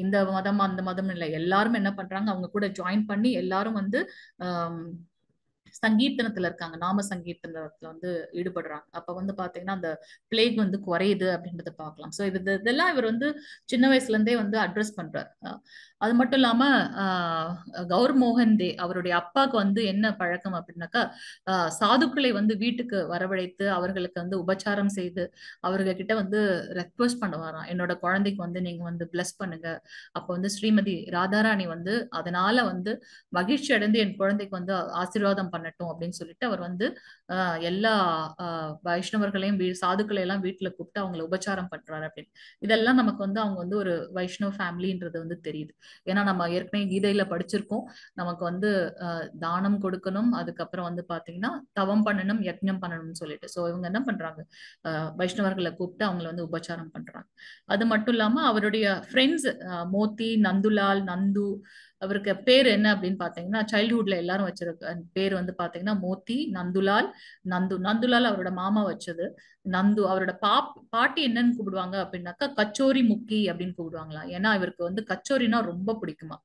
S1: இந்த மதம் அந்த மதம் இல்லை, எல்லாரும் என்ன பண்றாங்க, அவங்க கூட ஜாயின் பண்ணி எல்லாரும் வந்து சங்கீர்த்தனத்துல இருக்காங்க, நாம சங்கீர்த்தனத்துல வந்து ஈடுபடுறாங்க. அப்ப வந்து பாத்தீங்கன்னா அந்த பிளேக் வந்து குறையுது அப்படின்றத பார்க்கலாம். ஸோ இதெல்லாம் இவர் வந்து சின்ன வயசுல இருந்தே வந்து அட்ரஸ் பண்றாரு. அது மட்டும் இல்லாம கௌர் மோகன் தே அவருடைய அப்பாவுக்கு வந்து என்ன பழக்கம் அப்படின்னாக்கா, சாதுக்களை வந்து வீட்டுக்கு வரவழைத்து அவர்களுக்கு வந்து உபச்சாரம் செய்து அவர்கள் கிட்ட வந்து ரெக்வஸ்ட் பண்ணுவாராம், என்னோட குழந்தைக்கு வந்து நீங்க வந்து பிளஸ் பண்ணுங்க. அப்ப வந்து ஸ்ரீமதி ராதாராணி வந்து அதனால வந்து மகிழ்ச்சி அடைந்து என் குழந்தைக்கு வந்து ஆசீர்வாதம் பண்ணட்டும் அப்படின்னு சொல்லிட்டு அவர் வந்து எல்லா வைஷ்ணவர்களையும் சாதுக்களை எல்லாம் வீட்டுல கூப்பிட்டு அவங்களை உபச்சாரம் பண்றாரு அப்படின்னு. இதெல்லாம் நமக்கு வந்து அவங்க வந்து ஒரு வைஷ்ணவ ஃபேமிலின்றது வந்து தெரியுது. ஏன்னா நம்ம ஏற்கனவே கீதையில படிச்சிருக்கோம், நமக்கு வந்து தானம் கொடுக்கணும், அதுக்கப்புறம் வந்து பாத்தீங்கன்னா தவம் பண்ணணும், யக்ஞம் பண்ணணும்னு சொல்லிட்டு. ஸோ இவங்க என்ன பண்றாங்க, வைஷ்ணவர்களை கூப்பிட்டு அவங்களை வந்து உபச்சாரம் பண்றாங்க. அது மட்டும் இல்லாம அவருடைய ஃப்ரெண்ட்ஸ் மோத்தி, நந்துலால், நந்து, அவருக்கு பேர் என்ன அப்படின்னு பாத்தீங்கன்னா சைல்ட்ஹுட்ல எல்லாரும் வச்சிருக்க பேர் வந்து பாத்தீங்கன்னா மோத்தி, நந்துலால், நந்துலால் அவரோட மாமா வச்சது. நந்து அவரோட பாட்டி என்னன்னு கூப்பிடுவாங்க அப்படின்னாக்கா கச்சோரி முக்கி அப்படின்னு கூப்பிடுவாங்களா. ஏன்னா இவருக்கு வந்து கச்சோரினா ரொம்ப பிடிக்குமா.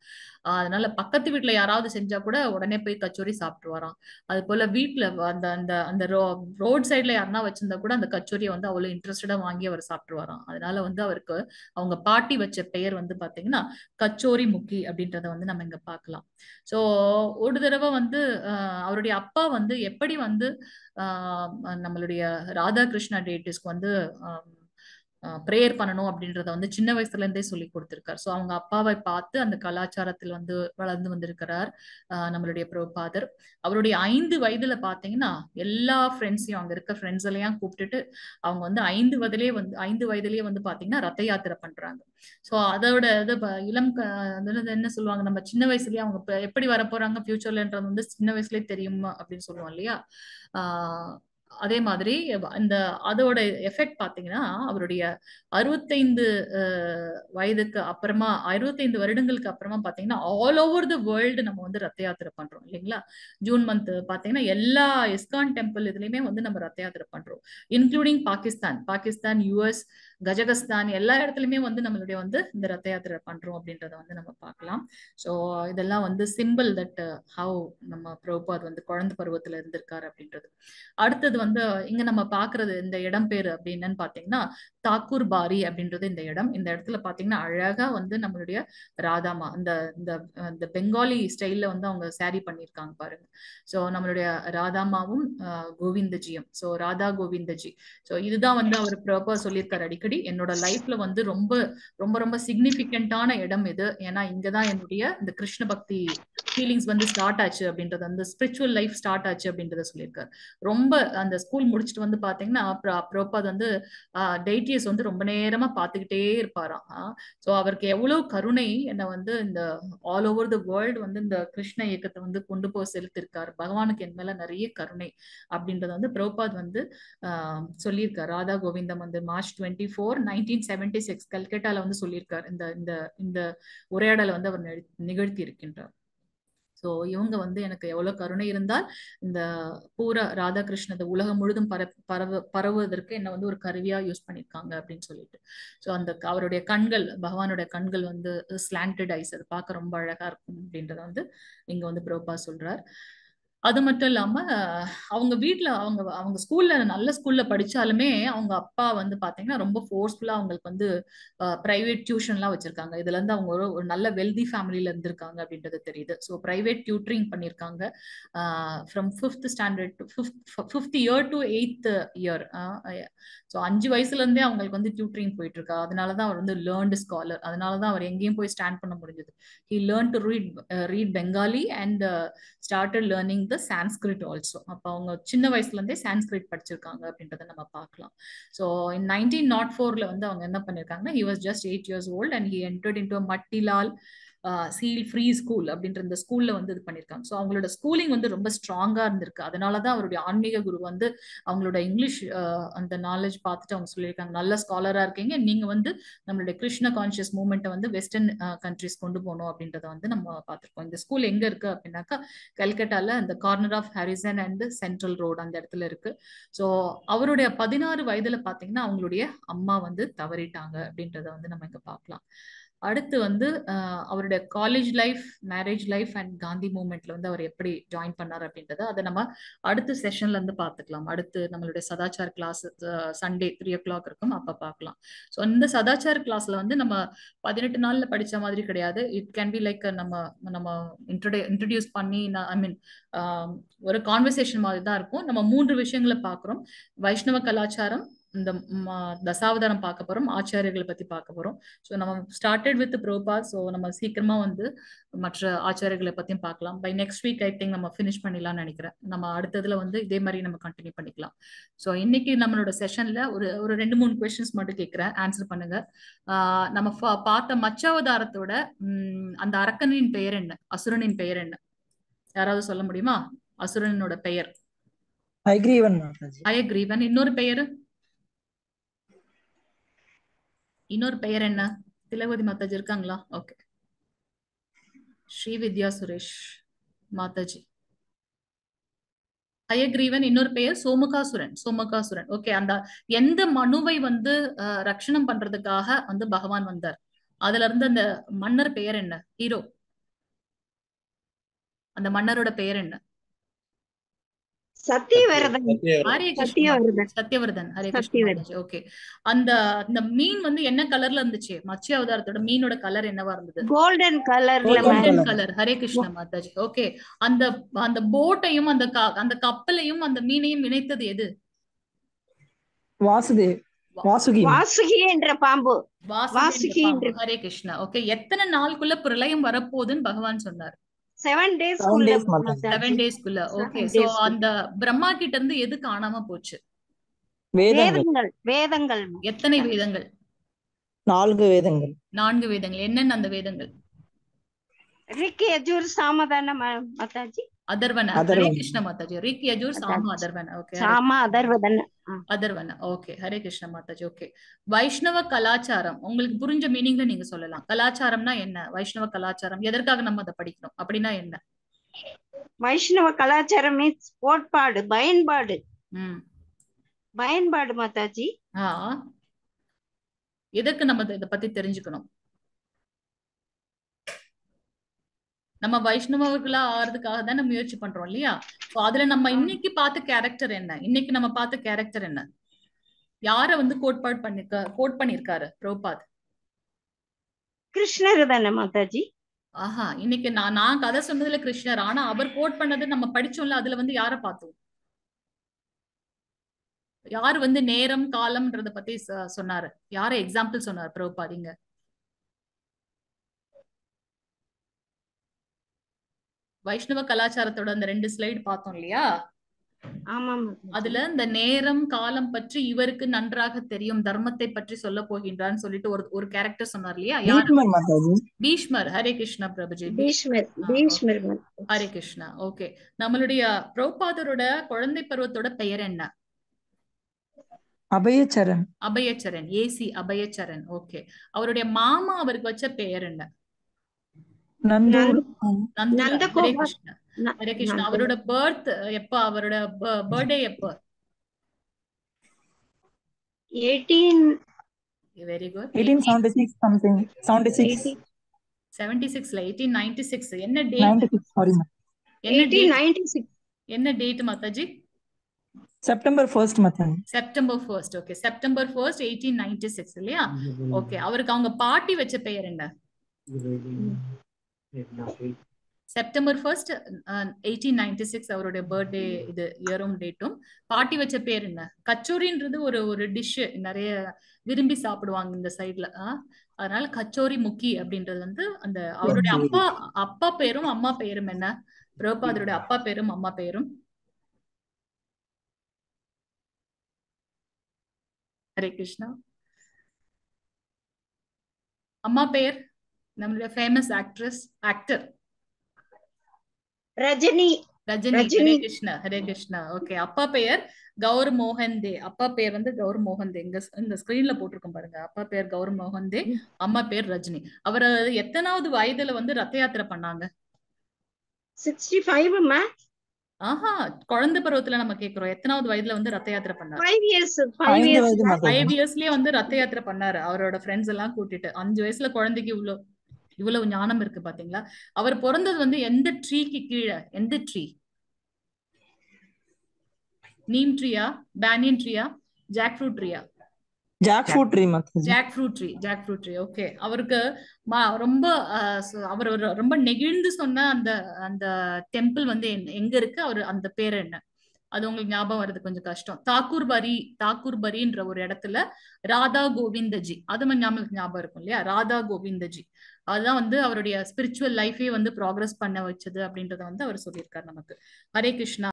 S1: அதனால பக்கத்து வீட்டுல யாராவது செஞ்சா கூட உடனே போய் கச்சோரி சாப்பிட்டு வரான். அது போல வீட்டுல அந்த அந்த அந்த ரோட் சைட்ல யாருன்னா வச்சிருந்தா கூட அந்த கச்சோரியை வந்து அவ்வளவு இன்ட்ரெஸ்டடா வாங்கி அவர் சாப்பிட்டு வரான். அதனால வந்து அவருக்கு அவங்க பாட்டி வச்ச பெயர் வந்து பாத்தீங்கன்னா கச்சோரி முக்கி அப்படின்றத வந்து நம்ம இங்க பார்க்கலாம். சோ ஒரு தடவை வந்து அவருடைய அப்பா வந்து எப்படி வந்து நம்மளுடைய ராதாகிருஷ்ணா டேட்டிஸ்க்கு வந்து ப்ரேயர் பண்ணணும் அப்படின்றத வந்து சின்ன வயசுல இருந்தே சொல்லி கொடுத்திருக்காரு. ஸோ அவங்க அப்பாவை பார்த்து அந்த கலாச்சாரத்தில் வந்து வளர்ந்து வந்திருக்கிறார் நம்மளுடைய பிரபுபாதர். அவருடைய 5 வயதுல பாத்தீங்கன்னா எல்லா ஃப்ரெண்ட்ஸையும், அங்க இருக்க ஃப்ரெண்ட்ஸ் எல்லாம் கூப்பிட்டுட்டு அவங்க வந்து 5 வயதுலயே வந்து பாத்தீங்கன்னா ரத்த யாத்திரை பண்றாங்க. ஸோ அதோட இது இளம் என்ன சொல்லுவாங்க, நம்ம சின்ன வயசுலயே அவங்க எப்படி வரப்போறாங்க ஃபியூச்சர்லன்றது வந்து சின்ன வயசுலயே தெரியும் அப்படின்னு சொல்லுவோம் இல்லையா. அதே மாதிரி அதோட எஃபெக்ட் பாத்தீங்கன்னா அவருடைய 65 வயதுக்கு அப்புறமா 65 வருடங்களுக்கு அப்புறமா பாத்தீங்கன்னா ஆல் ஓவர் த வேர்ல்டு நம்ம வந்து ரத்த யாத்திரை பண்றோம் இல்லைங்களா. ஜூன் மந்த் பாத்தீங்கன்னா எல்லா இஸ்கான் டெம்பிள் இதுலயுமே வந்து நம்ம ரத்த யாத்திரை பண்றோம், இன்க்ளூடிங் பாகிஸ்தான், US, கஜகஸ்தான் எல்லா இடத்துலயுமே வந்து நம்மளுடைய வந்து இந்த ரத்த யாத்திரை பண்றோம் அப்படின்றத வந்து நம்ம பார்க்கலாம். ஸோ இதெல்லாம் வந்து சிம்பிள் தட் ஹவு நம்ம பிரபுபாத் வந்து குழந்தை பருவத்துல இருந்திருக்காரு அப்படின்றது. அடுத்தது வந்து இங்க நம்ம பாக்குறது இந்த இடம் பேரு அப்படின்னு பாத்தீங்கன்னா தாக்கூர் பாரி அப்படின்றது இந்த இடம். இந்த இடத்துல பாத்தீங்கன்னா அழகா வந்து நம்மளுடைய ராதாமா இந்த இந்த இந்த பெங்காலி ஸ்டைல்ல வந்து அவங்க சாரி பண்ணியிருக்காங்க பாருங்க. ஸோ நம்மளுடைய ராதாமாவும் கோவிந்தஜியும், ஸோ ராதா கோவிந்தஜி. ஸோ இதுதான் வந்து அவர் ப்ராப்பர் சொல்லியிருக்காரு அடிக்கடி, என்னோட லைஃப்ல வந்து ரொம்ப ரொம்ப ரொம்ப சிக்னிபிகண்டான இடம் இது. ஏன்னா இங்கதான் என்னுடைய இந்த கிருஷ்ண பக்தி ஃபீலிங்ஸ் வந்து ஸ்டார்ட் ஆச்சு அப்படின்றது, அந்த ஸ்பிரிச்சுவல் லைஃப் ஸ்டார்ட் ஆச்சு அப்படின்றத சொல்லியிருக்காரு. ரொம்ப அந்த ஸ்கூல் முடிச்சுட்டு வந்து பாத்தீங்கன்னா ப்ரோபாத் வந்து டெய்டியஸ் வந்து ரொம்ப நேரமா பார்த்துக்கிட்டே இருப்பாராம். ஸோ அவருக்கு எவ்வளவு கருணை என்னை வந்து இந்த ஆல் ஓவர் த வேர்ல்டு வந்து இந்த கிருஷ்ண இயக்கத்தை வந்து கொண்டு போய் செலுத்திருக்காரு. பகவானுக்கு என் மேல நிறைய கருணை அப்படின்றத வந்து ப்ரோபாத் வந்து சொல்லியிருக்காரு. ராதா கோவிந்தம் வந்து March 24, 1976 கல்கட்டால வந்து சொல்லியிருக்காரு. இந்த இந்த இந்த உரையாடலை வந்து அவர் நிகழ்த்தி இருக்கின்றார். ஸோ இவங்க வந்து எனக்கு எவ்வளவு கருணை இருந்தால் இந்த பூரா ராதாகிருஷ்ணத்தை உலகம் முழுதும் பரவுவதற்கு என்ன வந்து ஒரு கருவியா யூஸ் பண்ணியிருக்காங்க அப்படின்னு சொல்லிட்டு. ஸோ அந்த அவருடைய கண்கள், பகவானுடைய கண்கள் வந்து ஸ்லாண்டட் ஐஸ், அது பார்க்க ரொம்ப அழகா இருக்கும் அப்படின்றத வந்து இங்க வந்து பிரபா சொல்றார். அது மட்டும் இல்லாம அவங்க வீட்டுல அவங்க அவங்க ஸ்கூல்ல நல்ல ஸ்கூல்ல படிச்சாலுமே அவங்க அப்பா வந்து பாத்தீங்கன்னா ரொம்ப ஃபோர்ஸ்ஃபுல்லா அவங்களுக்கு வந்து பிரைவேட் டியூஷன் எல்லாம் வச்சிருக்காங்க. இதுல இருந்து அவங்க ஒரு நல்ல வெல்தி ஃபேமிலியில இருந்திருக்காங்க அப்படின்றது தெரியுது. ஸோ பிரைவேட் டியூட்டரிங் பண்ணியிருக்காங்க from 5th standard to 5th year to 8th year. So 5 வயசுல இருந்தே அவங்களுக்கு வந்து டியூட்டரிங் போயிட்டு இருக்கா. அதனாலதான் அவர் வந்து லேர்ன்டு ஸ்காலர். அதனாலதான் அவர் எங்கேயும் போய் ஸ்டாண்ட் பண்ண முடிஞ்சது. He learn to read Bengali and started learning the Sanskrit also. அப்போ அவங்க சின்ன வயசுல இருந்தே சான்ஸ்கிரிட் படிச்சிருக்காங்க அப்படின்றத நம்ம பார்க்கலாம். ஸோ இன் 1904 வந்து அவங்க என்ன பண்ணிருக்காங்கன்னா, he was just 8 years old and he entered into a Motilal Seal free school அப்படின்ற இந்த ஸ்கூல்ல வந்து இது பண்ணிருக்காங்க. ஸோ அவங்களோட ஸ்கூலிங் வந்து ரொம்ப ஸ்ட்ராங்கா இருந்திருக்கு. அதனாலதான் அவருடைய ஆன்மீக குரு வந்து அவங்களோட இங்கிலீஷ் அந்த நாலேஜ் பார்த்துட்டு அவங்க சொல்லியிருக்காங்க, நல்ல ஸ்காலரா இருக்கீங்க, நீங்க வந்து நம்மளுடைய கிருஷ்ண கான்சியஸ் மூவ்மெண்ட்டை வந்து வெஸ்டர்ன் கண்ட்ரிஸ் கொண்டு போகணும் அப்படின்றத வந்து நம்ம பார்த்திருக்கோம். இந்த ஸ்கூல் எங்க இருக்கு அப்படின்னாக்கா கல்கட்டால அந்த corner of Harrison and central road அந்த இடத்துல இருக்கு. ஸோ அவருடைய 16 வயதுல பாத்தீங்கன்னா அவங்களுடைய அம்மா வந்து தவறிட்டாங்க அப்படின்றத வந்து நம்ம இங்க பார்க்கலாம். அடுத்து வந்து அவருடைய college life, marriage life and Gandhi மூவ்மெண்ட்ல வந்து அவர் எப்படி ஜாயின் பண்ணார் அப்படின்றத அதை நம்ம அடுத்த செஷன்ல இருந்து பார்த்துக்கலாம். அடுத்து நம்மளுடைய சதாச்சார் கிளாஸ் சண்டே 3 o'clock இருக்கும், அப்ப பார்க்கலாம். ஸோ இந்த சதாச்சார் கிளாஸ்ல வந்து நம்ம 18 நாள்ல படிச்ச மாதிரி கிடையாது. இட் கேன் பி லைக் நம்ம இன்ட்ரடியூஸ் பண்ணி ஐ மீன் ஒரு கான்வர்சேஷன் மாதிரி தான் இருக்கும். நம்ம 3 விஷயங்களை பார்க்குறோம். வைஷ்ணவ கலாச்சாரம், இந்த தசாவதாரம் பார்க்க போறோம், ஆச்சாரியர்களை பத்தி பார்க்க போறோம். ஸோ நம்ம ஸ்டார்டட் வித் பிரபுபாத். ஸோ நம்ம சீக்கிரமா வந்து மற்ற ஆச்சாரியர்களை பத்தியும் பார்க்கலாம். By next week I think நம்ம ஃபினிஷ் பண்ணிடலாம்னு நினைக்கிறேன். நம்ம அடுத்ததுல வந்து இதே மாதிரி நம்ம கண்டினியூ பண்ணிக்கலாம். ஸோ இன்னைக்கு நம்மளோட செஷன்ல ஒரு 2-3 கொஸ்டின்ஸ் மட்டும் கேட்கிறேன், ஆன்சர் பண்ணுங்க. நம்ம பார்த்த மச்சாவதாரத்தோட அந்த அரக்கனின் பெயர் என்ன, அசுரனின் பெயர் என்ன, யாராவது சொல்ல முடியுமா? அசுரனோட பெயர்
S2: ஹயக்ரீவன்.
S1: ஹயக்ரீவன். இன்னொரு பெயர் என்ன? திலகவதி மாதாஜி இருக்காங்களா? ஓகே, ஸ்ரீ வித்யா சுரேஷ் மாதாஜி. ஹயக்ரீவன் இன்னொரு பெயர் சோமகாசுரன். ஓகே, அந்த எந்த மனுவை வந்து ரட்சணம் பண்றதுக்காக வந்து பகவான் வந்தார், அதுல இருந்து அந்த மன்னர் பெயர் என்ன? ஹீரோ, அந்த மன்னரோட பெயர் என்ன?
S3: சத்தியவர்தன்.
S1: சத்தியவர்தன். ஹரே கிருஷ்ண. ஓகே, அந்த மீன் வந்து என்ன கலர்ல இருந்துச்சு? மத்ஸ்ய அவதாரத்தோட மீனோட கலர் என்னவா இருந்தது?
S3: Golden
S1: colour. ஹரே கிருஷ்ண மாதாஜி. ஓகே, அந்த போட்டையும் அந்த கப்பலையும் அந்த மீனையும் இணைத்தது எது?
S3: வாசுகி என்ற பாம்பு.
S1: ஹரே கிருஷ்ணா. ஓகே, எத்தனை நாளுக்குள்ள பிரளயம் வரப்போகுதுன்னு பகவான் சொன்னார்?
S3: 7 days.
S1: ஓகே, சோ அந்த பிரம்மா கிட்ட இருந்து எது காணாம போச்சு?
S3: வேதங்கள்.
S1: எத்தனை வேதங்கள்?
S2: 4 வேதங்கள்.
S1: 4 வேதங்கள். என்னென்ன அந்த வேதங்கள்?
S3: ரிக், யஜுர், சாமதான மாதாஜி.
S1: அதர்வன. ஹரே கிருஷ்ண மாதாஜி. ரிக், யஜுர், சாம, அதர்வன. ஓகே, அதர்வன. ஓகே, ஹரே கிருஷ்ண மாதாஜி. ஓகே, வைஷ்ணவ கலாச்சாரம் உங்களுக்கு புரிஞ்ச மீனிங்ல நீங்க சொல்லலாம். கலாச்சாரம்னா என்ன? வைஷ்ணவ கலாச்சாரம் எதற்காக நம்ம அதை படிக்கணும் அப்படின்னா என்ன?
S3: வைஷ்ணவ கலாச்சாரம் மீன்ஸ் கோட்பாடு, பயன்பாடு மாதாஜி.
S1: எதற்கு நம்ம இதை பத்தி தெரிஞ்சுக்கணும்? நம்ம வைஷ்ணவர்களா ஆறதுக்காக தானே முயற்சி பண்றோம் இல்லையா? சோ அதுல நம்ம இன்னைக்கு பார்த்த கேரக்டர் என்ன? இன்னைக்கு நம்ம பார்த்த கேரக்டர் என்ன? யார வந்து கோட் பண்ணிருக்காரு பிரபுபாத்?
S3: கிருஷ்ணர் தானே மாதாஜி?
S1: ஆஹா, இன்னைக்கு நான் கதை சொன்னதுல கிருஷ்ணர். ஆனா அவர் கோட் பண்ணது நம்ம படிச்சோம்ல, அதுல வந்து யார பார்த்தோம்? யாரு வந்து நேரம் காலம்ன்றத பத்தி சொன்னாரு? யார எக்ஸாம்பிள் சொன்னாரு பிரபுபாதிங்க? வைஷ்ணவ கலாச்சாரத்தோட அந்த 2 ஸ்லைடு பார்த்தோம் இல்லையா? அதுல இந்த நேரம் காலம் பற்றி இவருக்கு நன்றாக தெரியும், தர்மத்தை பற்றி சொல்ல போகின்றான்னு சொல்லிட்டு ஒரு கேரக்டர் சொன்னார் இல்லையா? பீஷ்மர். ஹரே கிருஷ்ணா பிரபுஜி. ஹரே கிருஷ்ணா. ஓகே, நம்மளுடைய பிரபுபாதரோட குழந்தை பருவத்தோட பெயர் என்ன?
S2: அபயச்சரண்.
S1: அபயச்சரண். ஏசி அபயச்சரண். ஓகே, அவருடைய மாமா அவருக்கு வச்ச பெயர் என்ன? ஹரே கிருஷ்ணா. ஹரே கிருஷ்ணா. அவரோட பர்த் எப்ப? அவரோட பர்த்டே எப்ப? Very good.
S2: 1876 something. 76
S1: 76ல 1896. என்ன டேட்? என்ன date Mataji?
S2: September 1st Mataji.
S1: September 1st. Okay, September 1st 1896 இல்லையா? ஓகே, அவருக்கு அவங்க பாட்டி வச்ச பெயர் என்ன? செப்டம்பர் 1st 1896 அவருடைய பர்த்டே இது இயரும் டேட்டும். பாட்டி வச்ச பேர் என்ன? கச்சோரின்றது ஒரு டிஷ் நிறைய விரும்பி சாப்பிடுவாங்க இந்த சைட்ல. அதனால கச்சோரி முக்கி அப்படின்றது வந்து அந்த அவருடைய அப்பா பேரும் அம்மா பேரும் என்ன? பிரபுபாதருடைய அப்பா பேரும் அம்மா பேரும்? ஹரே கிருஷ்ணா. அம்மா பேர் நம்மளுடைய famous actor
S3: Rajini.
S1: Hare Krishna. Hare Krishna. Okay, அப்பா பெயர் கௌர் மோகன் தே. அப்பா பேர் வந்து கௌர் மோகன் தே. இந்த ஸ்கிரீன்ல போட்டிருக்கோம் பாருங்க. அப்பா பேர் கௌர் மோகன் தே, அம்மா பேர் ரஜினி. அவர் எத்தனாவது வயதுல வந்து ரத்த யாத்திரை பண்ணாங்க?
S3: 65.
S1: ஆஹா, குழந்தை பருவத்துல நம்ம கேக்குறோம் எத்தனாவது வயதுல வந்து ரத்த யாத்திரை பண்ணாரு? 5 இயர்ஸ்லயே வந்து ரத்த யாத்திரை பண்ணாரு அவரோட ஃப்ரெண்ட்ஸ் எல்லாம் கூட்டிட்டு. 5 வயசுல குழந்தைக்கு இவ்வளவு ஞானம் இருக்கு பாத்தீங்களா? அவர் பிறந்தது வந்து எந்த ட்ரீக்கு கீழே? எந்த ட்ரீ? நீம் ட்ரீயா, பேனியன் ட்ரீயா, ஜாக் ஃப்ரூட் ட்ரீயா?
S2: Jack fruit tree. ஓகே, அவருக்கு ரொம்ப அவர் ரொம்ப நெகிழ்ந்து சொன்ன அந்த டெம்பிள் வந்து எங்க இருக்கு? அவர் அந்த பேர் என்ன? அது உங்களுக்கு ஞாபகம் வருது கொஞ்சம் கஷ்டம். தாக்கூர்பரின்ற ஒரு இடத்துல ராதா கோவிந்தஜி. அது நம்மளுக்கு ஞாபகம் இருக்கும் இல்லையா? ராதா கோவிந்தஜி. அதுதான் வந்து அவருடைய ஸ்பிரிச்சுவல் லைஃபே வந்து ப்ராக்ரஸ் பண்ண வச்சது அப்படின்றத வந்து அவர் சொல்லியிருக்காரு நமக்கு. ஹரே கிருஷ்ணா.